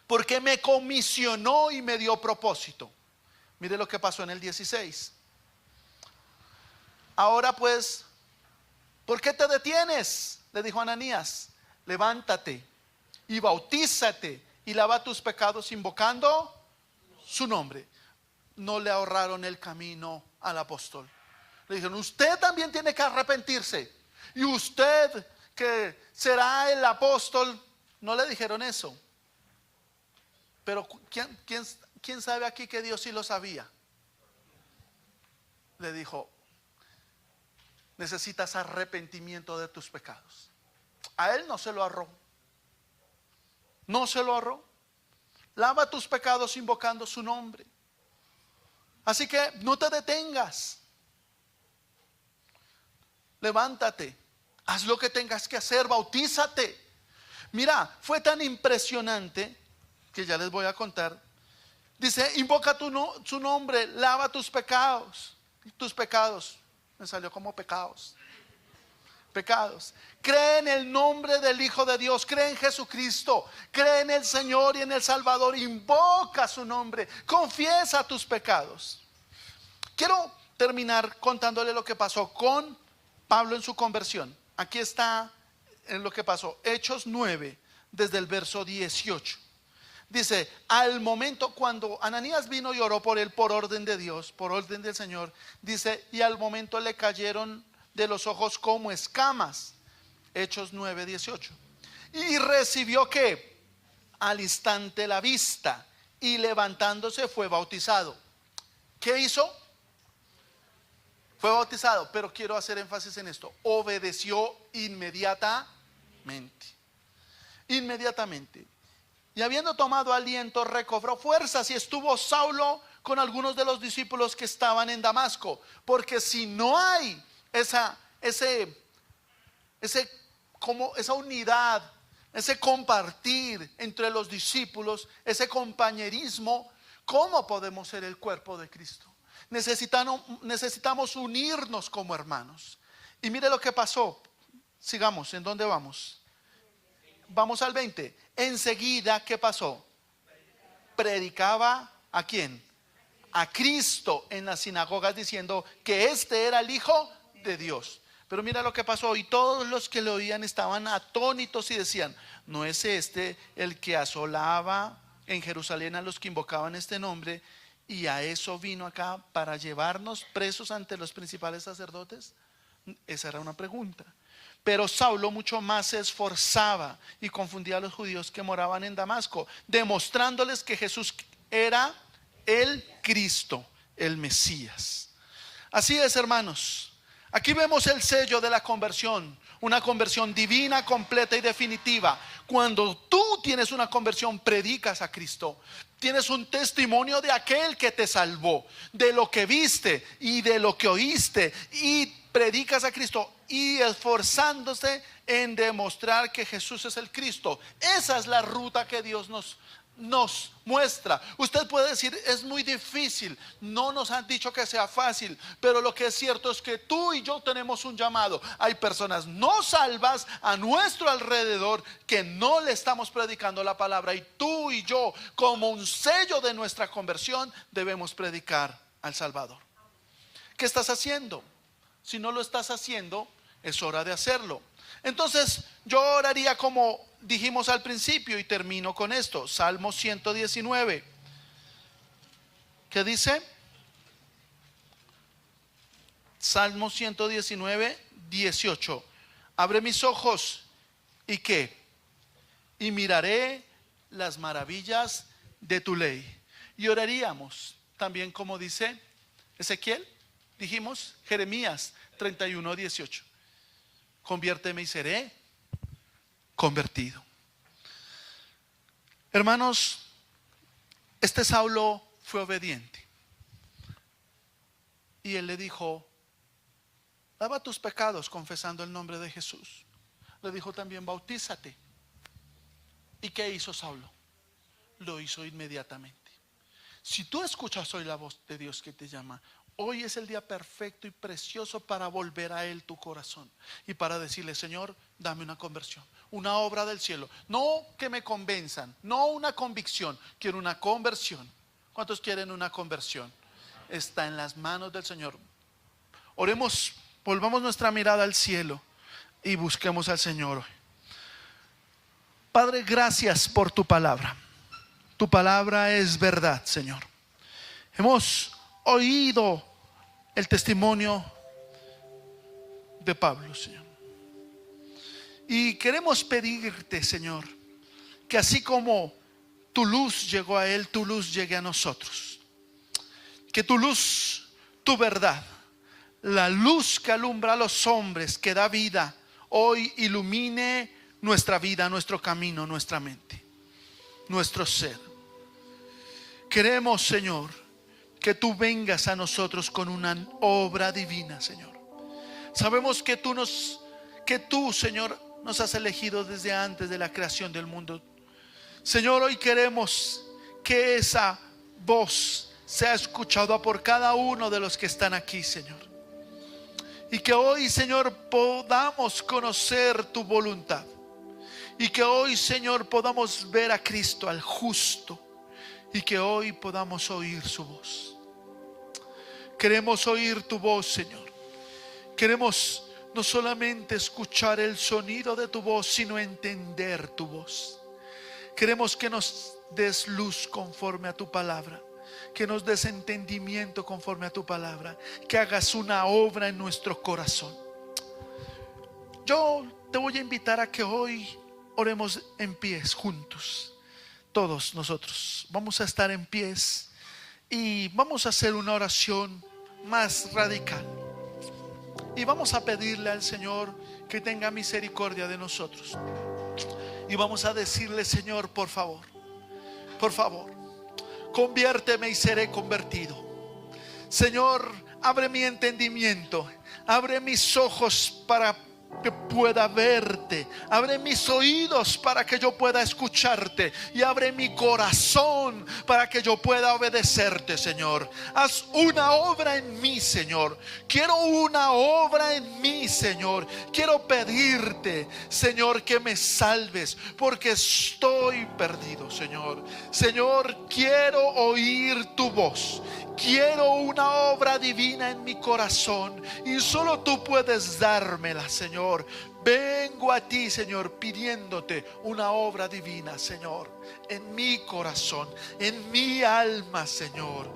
porque me comisionó y me dio propósito. Mire lo que pasó en el 16. Ahora pues, ¿por qué te detienes? Le dijo Ananías, levántate y bautízate y lava tus pecados invocando su nombre. No le ahorraron el camino al apóstol. Le dijeron, usted también tiene que arrepentirse. Y usted que será el apóstol. No le dijeron eso. Pero ¿quién sabe aquí que Dios sí lo sabía? Le dijo, necesitas arrepentimiento de tus pecados. A él no se lo ahorró. No se lo ahorró. Lava tus pecados invocando su nombre. Así que no te detengas. Levántate. Haz lo que tengas que hacer. Bautízate. Mira, fue tan impresionante que ya les voy a contar. Dice, invoca su nombre, lava tus pecados. Tus pecados. Me salió como pecados. Pecados. Cree en el nombre del Hijo de Dios. Cree en Jesucristo. Cree en el Señor y en el Salvador. Invoca su nombre. Confiesa tus pecados. Quiero terminar contándole lo que pasó con Pablo en su conversión. Aquí está en lo que pasó. Hechos 9, desde el verso 18. Dice, al momento cuando Ananías vino y oró por él por orden de Dios, por orden del Señor, dice, y al momento le cayeron de los ojos como escamas. Hechos 9:18. Y recibió que al instante la vista, y levantándose fue bautizado. ¿Qué hizo? Fue bautizado, pero quiero hacer énfasis en esto. Obedeció inmediatamente. Inmediatamente. Y habiendo tomado aliento, recobró fuerzas y estuvo Saulo con algunos de los discípulos que estaban en Damasco. Porque si no hay esa unidad, ese compartir entre los discípulos, ese compañerismo, ¿cómo podemos ser el cuerpo de Cristo? Necesitamos unirnos como hermanos. Y mire lo que pasó. Sigamos, ¿en dónde vamos? Vamos al 20. Enseguida, ¿qué pasó? Predicaba ¿a quién? A Cristo en las sinagogas, diciendo que este era el Hijo de Dios. Pero mira lo que pasó, y todos los que lo oían estaban atónitos y decían, ¿no es este el que asolaba en Jerusalén a los que invocaban este nombre? Y a eso vino acá para llevarnos presos ante los principales sacerdotes. Esa era una pregunta. Pero Saulo mucho más se esforzaba y confundía a los judíos que moraban en Damasco, demostrándoles que Jesús era el Cristo, el Mesías. Así es, hermanos. Aquí vemos el sello de la conversión, una conversión divina, completa y definitiva. Cuando tú tienes una conversión, predicas a Cristo. Tienes un testimonio de aquel que te salvó, de lo que viste y de lo que oíste, y predicas a Cristo y esforzándose en demostrar que Jesús es el Cristo. Esa es la ruta que Dios nos muestra. Usted puede decir, es muy difícil, no nos han dicho que sea fácil, pero lo que es cierto es que tú y yo tenemos un llamado. Hay personas no salvas a nuestro alrededor que no le estamos predicando la palabra, y tú y yo, como un sello de nuestra conversión, debemos predicar al Salvador. ¿Qué estás haciendo? Si no lo estás haciendo, es hora de hacerlo. Entonces yo oraría como dijimos al principio, y termino con esto. Salmo 119. ¿Qué dice? Salmo 119, 18. Abre mis ojos y ¿qué? Y miraré las maravillas de tu ley. Y oraríamos también como dice Ezequiel, dijimos, Jeremías 31, 18. Conviérteme y seré convertido. Hermanos, este Saulo fue obediente. Y él le dijo, lava tus pecados confesando el nombre de Jesús. Le dijo también, bautízate. ¿Y qué hizo Saulo? Lo hizo inmediatamente. Si tú escuchas hoy la voz de Dios que te llama, hoy es el día perfecto y precioso para volver a Él tu corazón y para decirle, Señor, dame una conversión, una obra del cielo. No que me convenzan, no una convicción, quiero una conversión. ¿Cuántos quieren una conversión? Está en las manos del Señor. Oremos, volvamos nuestra mirada al cielo y busquemos al Señor hoy. Padre, gracias por tu palabra. Tu palabra es verdad, Señor. Hemos oído el testimonio de Pablo, Señor. Y queremos pedirte, Señor, que así como tu luz llegó a él, tu luz llegue a nosotros. Que tu luz, tu verdad, la luz que alumbra a los hombres, que da vida, hoy ilumine nuestra vida, nuestro camino, nuestra mente, nuestro ser. Queremos, Señor, que tú vengas a nosotros con una obra divina, Señor. Sabemos que tú, Señor, nos has elegido desde antes de la creación del mundo. Señor, hoy queremos que esa voz sea escuchada por cada uno de los que están aquí, Señor. Y que hoy, Señor, podamos conocer tu voluntad. Y que hoy, Señor, podamos ver a Cristo, al justo. Y que hoy podamos oír su voz. Queremos oír tu voz, Señor. Queremos no solamente escuchar el sonido de tu voz, sino entender tu voz. Queremos que nos des luz conforme a tu palabra, que nos des entendimiento conforme a tu palabra, que hagas una obra en nuestro corazón. Yo te voy a invitar a que hoy oremos en pies juntos. Todos nosotros vamos a estar en pies y vamos a hacer una oración más radical. Y vamos a pedirle al Señor que tenga misericordia de nosotros. Y vamos a decirle: Señor, por favor, conviérteme y seré convertido. Señor, abre mi entendimiento, abre mis ojos para que pueda verte, abre mis oídos para que yo pueda escucharte, y abre mi corazón para que yo pueda obedecerte, Señor. Haz una obra en mí, Señor. Quiero una obra en mí, Señor. Quiero pedirte, Señor, que me salves, porque estoy perdido, Señor. Señor, quiero oír tu voz. Quiero una obra divina en mi corazón, y solo tú puedes dármela, Señor. Vengo a ti, Señor, pidiéndote una obra divina, Señor, en mi corazón, en mi alma, Señor.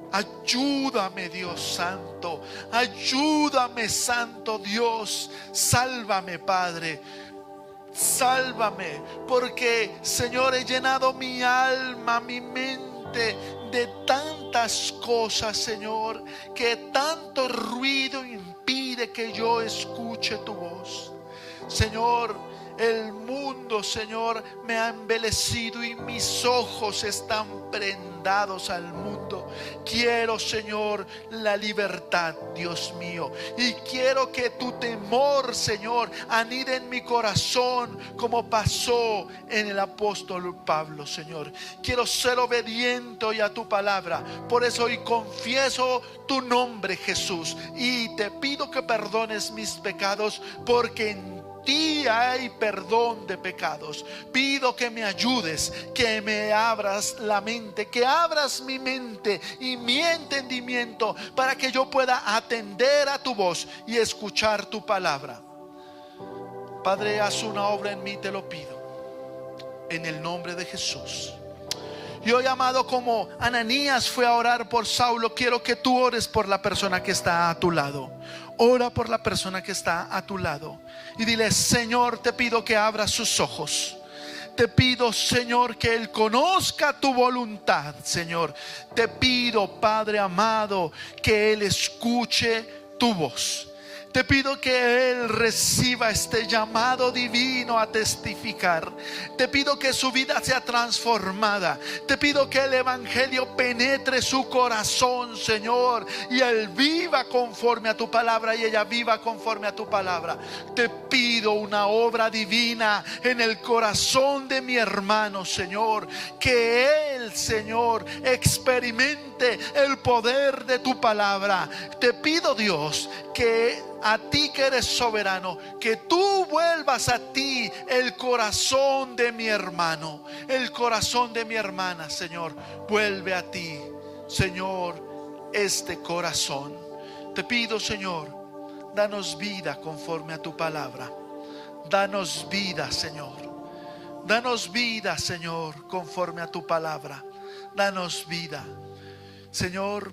Ayúdame, Dios Santo. Ayúdame, Santo Dios. Sálvame, Padre. Sálvame, porque, Señor, he llenado mi alma, mi mente de tantas cosas, Señor, que tanto ruido impide que yo escuche tu voz. Señor, el mundo, Señor, me ha embelecido y mis ojos están prendados al mundo. Quiero, Señor, la libertad, Dios mío, y quiero que tu temor, Señor, anide en mi corazón, como pasó en el apóstol Pablo, Señor. Quiero ser obediente hoy a tu palabra. Por eso hoy confieso tu nombre, Jesús, y te pido que perdones mis pecados, porque en ti hay perdón de pecados. Pido que me ayudes, que me abras la mente, que abras mi mente y mi entendimiento, para que yo pueda atender a tu voz y escuchar tu palabra. Padre, haz una obra en mí, te lo pido, en el nombre de Jesús. Y hoy, amado, como Ananías fue a orar por Saulo, quiero que tú ores por la persona que está a tu lado. Ora por la persona que está a tu lado y dile: Señor, te pido que abra sus ojos. Te pido, Señor, que Él conozca tu voluntad, Señor. Te pido, Padre amado, que Él escuche tu voz. Te pido que Él reciba este llamado divino a testificar. Te pido que su vida sea transformada. Te pido que el evangelio penetre su corazón, Señor, y Él viva conforme a tu palabra y ella viva conforme a tu palabra. Te pido una obra divina en el corazón de mi hermano, Señor. Que Él, Señor, experimente el poder de tu palabra. Te pido, Dios, que a ti que eres soberano, que tú vuelvas a ti el corazón de mi hermano, el corazón de mi hermana, Señor. Vuelve a ti, Señor, este corazón. Te pido, Señor, danos vida conforme a tu palabra. Danos vida, Señor. Danos vida, Señor, conforme a tu palabra. Danos vida. Señor,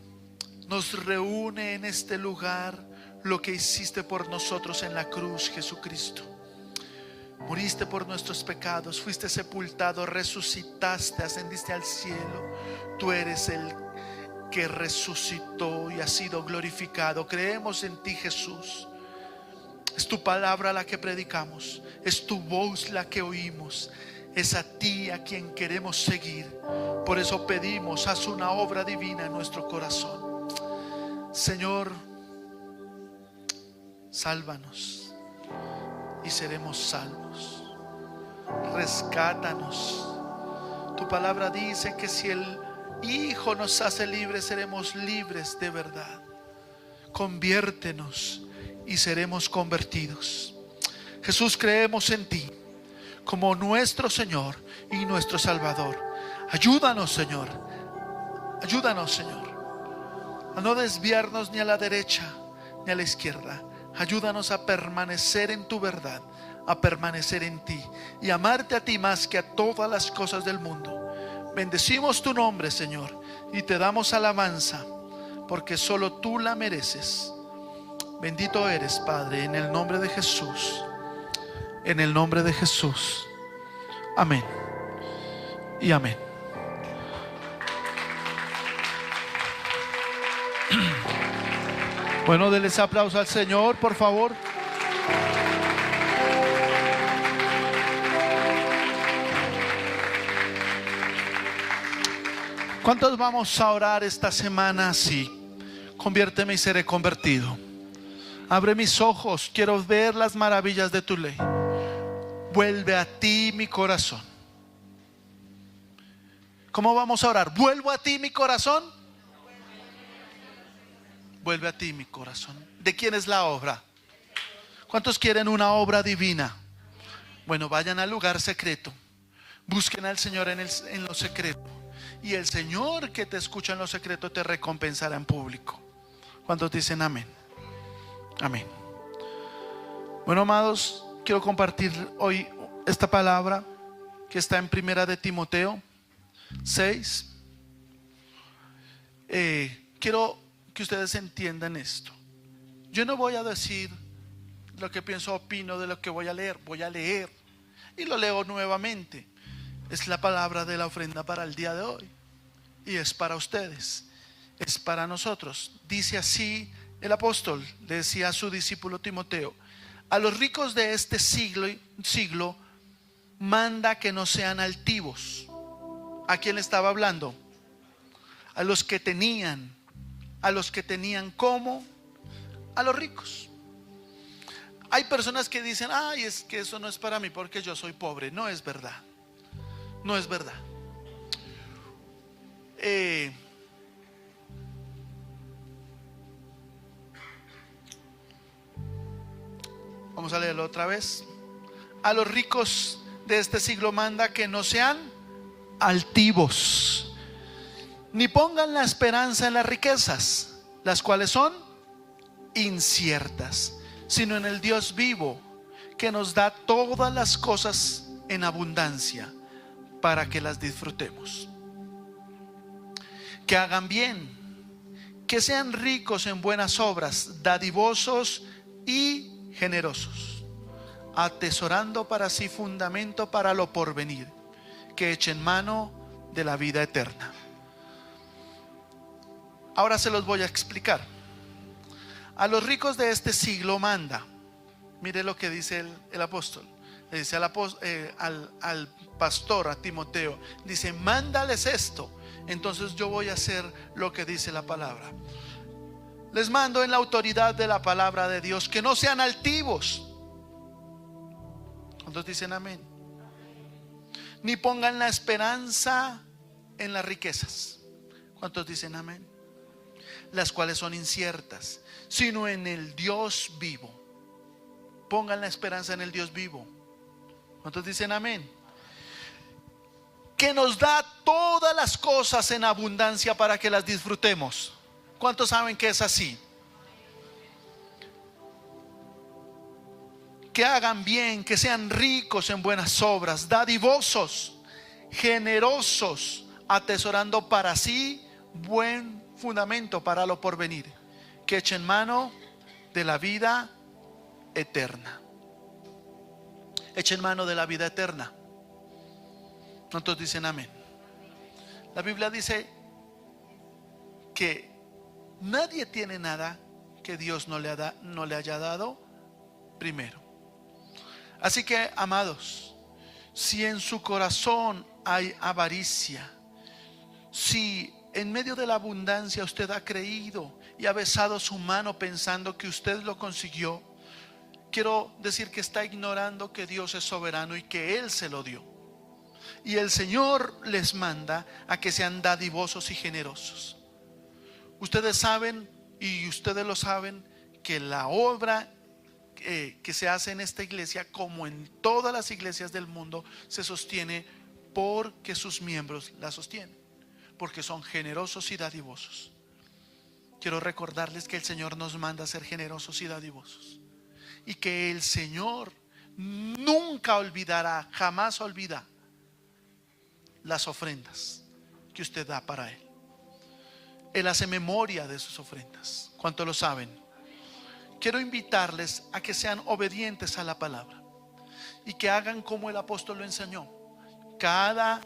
nos reúne en este lugar lo que hiciste por nosotros en la cruz, Jesucristo. Moriste por nuestros pecados, fuiste sepultado, resucitaste, ascendiste al cielo. Tú eres el que resucitó y ha sido glorificado. Creemos en ti, Jesús. Es tu palabra la que predicamos, es tu voz la que oímos. Es a ti a quien queremos seguir. Por eso pedimos: haz una obra divina en nuestro corazón. Señor, sálvanos y seremos salvos. Rescátanos. Tu palabra dice que si el Hijo nos hace libres, seremos libres de verdad. Conviértenos y seremos convertidos. Jesús, creemos en ti como nuestro Señor y nuestro Salvador. Ayúdanos, Señor. Ayúdanos, Señor, a no desviarnos ni a la derecha ni a la izquierda. Ayúdanos a permanecer en tu verdad, a permanecer en ti. y amarte a ti más que a todas las cosas del mundo. Bendecimos tu nombre, Señor, y te damos alabanza, porque solo tú la mereces. Bendito eres, Padre, en el nombre de Jesús. En el nombre de Jesús. Amén y amén. Bueno, denles aplauso al Señor, por favor. ¿Cuántos vamos a orar esta semana así? Conviérteme y seré convertido. Abre mis ojos, quiero ver las maravillas de tu ley. Vuelve a ti mi corazón. ¿Cómo vamos a orar? ¿Vuelvo a ti mi corazón? Vuelve a ti mi corazón. ¿De quién es la obra? ¿Cuántos quieren una obra divina? Bueno, vayan al lugar secreto. Busquen al Señor en lo secreto. Y el Señor que te escucha en lo secreto te recompensará en público. ¿Cuántos dicen amén? Amén. Bueno, amados, quiero compartir hoy esta palabra que está en Primera de Timoteo 6. Quiero que ustedes entiendan esto. Yo no voy a decir lo que pienso, opino de lo que voy a leer. Voy a leer y lo leo nuevamente. Es la palabra de la ofrenda para el día de hoy. Y es para ustedes. Es para nosotros. Dice así el apóstol, le decía a su discípulo Timoteo: a los ricos de este siglo manda que no sean altivos. ¿A quién le estaba hablando? A los que tenían. A los que tenían como a los ricos. Hay personas que dicen: ay, es que eso no es para mí porque yo soy pobre. No es verdad. No es verdad. Vamos a leerlo otra vez. A los ricos de este siglo manda que no sean altivos, ni pongan la esperanza en las riquezas, las cuales son inciertas, sino en el Dios vivo, que nos da todas las cosas en abundancia para que las disfrutemos. Que hagan bien, que sean ricos en buenas obras, dadivosos y generosos, atesorando para sí fundamento para lo porvenir, que echen mano de la vida eterna. Ahora se los voy a explicar. A los ricos de este siglo manda. Mire lo que dice el apóstol. Le dice al pastor, a Timoteo, dice: mándales esto. Entonces yo voy a hacer lo que dice la palabra. Les mando en la autoridad de la palabra de Dios que no sean altivos. ¿Cuántos dicen amén? Ni pongan la esperanza en las riquezas. ¿Cuántos dicen amén? Las cuales son inciertas, sino en el Dios vivo. Pongan la esperanza en el Dios vivo. ¿Cuántos dicen amén? Que nos da todas las cosas en abundancia para que las disfrutemos. ¿Cuántos saben que es así? Que hagan bien, que sean ricos en buenas obras, dadivosos, generosos, atesorando para sí buen fundamento para lo porvenir, que echen mano de la vida eterna. Echen mano de la vida eterna. ¿Cuántos dicen amén? La Biblia dice que nadie tiene nada que Dios no le haya dado primero. Así que, amados, si en su corazón hay avaricia, si en medio de la abundancia usted ha creído y ha besado su mano pensando que usted lo consiguió, quiero decir que está ignorando que Dios es soberano y que Él se lo dio. Y el Señor les manda a que sean dadivosos y generosos. Ustedes saben, y ustedes lo saben, que la obra que se hace en esta iglesia, como en todas las iglesias del mundo, se sostiene porque sus miembros la sostienen, porque son generosos y dadivosos. Quiero recordarles que el Señor nos manda a ser generosos y dadivosos, y que el Señor nunca olvidará, jamás olvida las ofrendas que usted da para Él. Él hace memoria de sus ofrendas. ¿Cuántos lo saben? Quiero invitarles a que sean obedientes a la palabra y que hagan como el apóstol lo enseñó. Cada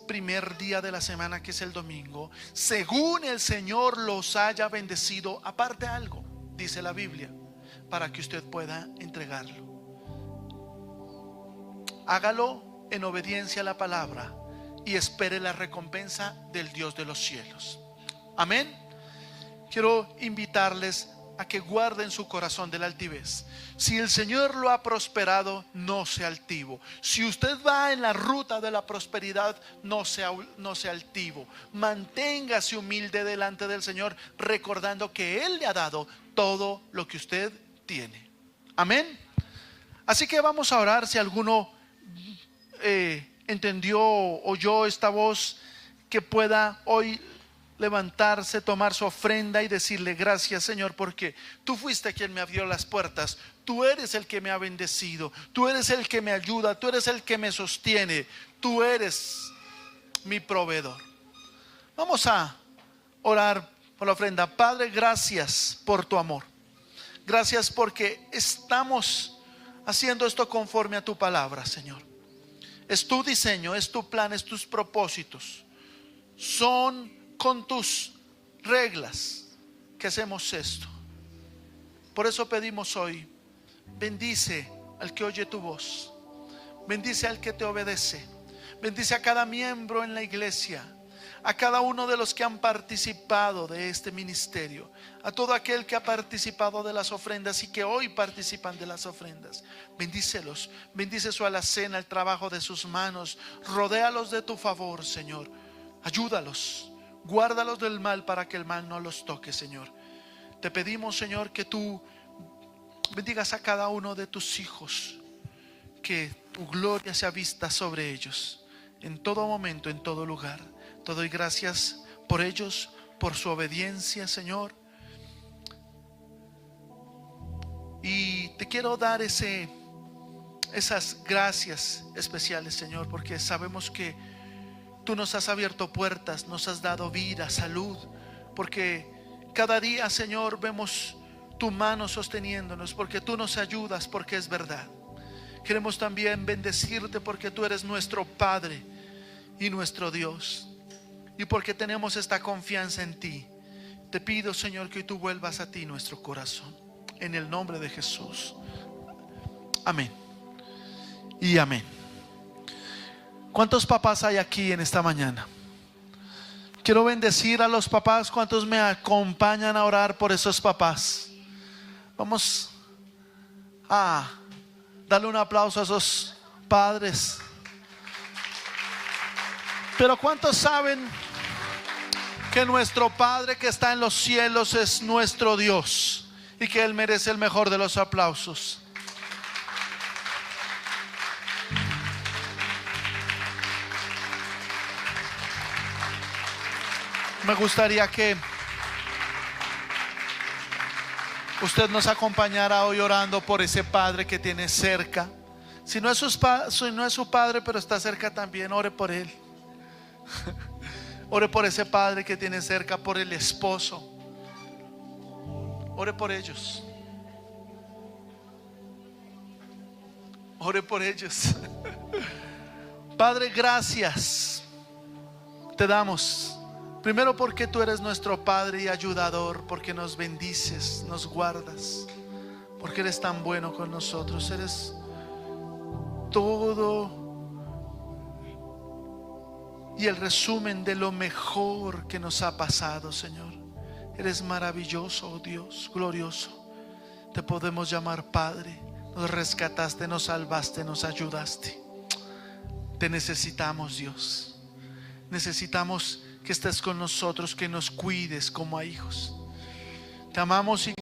primer día de la semana, que es el domingo, según el Señor los haya bendecido, aparte algo, dice la Biblia, para que usted pueda entregarlo. Hágalo en obediencia a la palabra y espere la recompensa del Dios de los cielos. Amén. Quiero invitarles a que guarden su corazón de la altivez. Si el Señor lo ha prosperado, no sea altivo. Si usted va en la ruta de la prosperidad, no sea altivo. Manténgase humilde delante del Señor, recordando que Él le ha dado todo lo que usted tiene. Amén. Así que vamos a orar. Si alguno entendió, oyó esta voz, que pueda hoy levantarse, tomar su ofrenda y decirle: gracias, Señor, porque tú fuiste quien me abrió las puertas, tú eres el que me ha bendecido, tú eres el que me ayuda, tú eres el que me sostiene, tú eres mi proveedor. Vamos a orar por la ofrenda. Padre, gracias por tu amor. Gracias porque estamos haciendo esto conforme a tu palabra, Señor. Es tu diseño, es tu plan, es tus propósitos. Son con tus reglas que hacemos esto. Por eso pedimos hoy: bendice al que oye tu voz, bendice al que te obedece, bendice a cada miembro en la iglesia, a cada uno de los que han participado de este ministerio, a todo aquel que ha participado de las ofrendas y que hoy participan de las ofrendas. Bendícelos, bendice su alacena, el trabajo de sus manos. Rodéalos de tu favor, Señor. Ayúdalos, guárdalos del mal para que el mal no los toque, Señor. Te pedimos, Señor, que tú bendigas a cada uno de tus hijos, que tu gloria sea vista sobre ellos en todo momento, en todo lugar. Te doy gracias por ellos, por su obediencia, Señor. Y te quiero dar esas gracias especiales, Señor, porque sabemos que tú nos has abierto puertas, nos has dado vida, salud, porque cada día, Señor, vemos tu mano sosteniéndonos, porque tú nos ayudas, porque es verdad. Queremos también bendecirte porque tú eres nuestro Padre y nuestro Dios, y porque tenemos esta confianza en ti. Te pido, Señor, que tú vuelvas a ti nuestro corazón, en el nombre de Jesús. Amén y amén. ¿Cuántos papás hay aquí en esta mañana? Quiero bendecir a los papás. ¿Cuántos me acompañan a orar por esos papás? Vamos a darle un aplauso a esos padres. Pero ¿cuántos saben que nuestro Padre que está en los cielos es nuestro Dios y que Él merece el mejor de los aplausos? Me gustaría que usted nos acompañara hoy orando por ese padre que tiene cerca. Si no es su padre, pero está cerca también, ore por él. Ore por ese padre que tiene cerca, por el esposo. Ore por ellos. Ore por ellos. Padre, gracias te damos. Primero porque tú eres nuestro Padre y ayudador, porque nos bendices, nos guardas, porque eres tan bueno con nosotros. Eres todo y el resumen de lo mejor que nos ha pasado, Señor. Eres maravilloso, oh Dios, glorioso. Te podemos llamar Padre. Nos rescataste, nos salvaste, nos ayudaste. Te necesitamos, Dios. Necesitamos que estés con nosotros, que nos cuides como a hijos. Te amamos y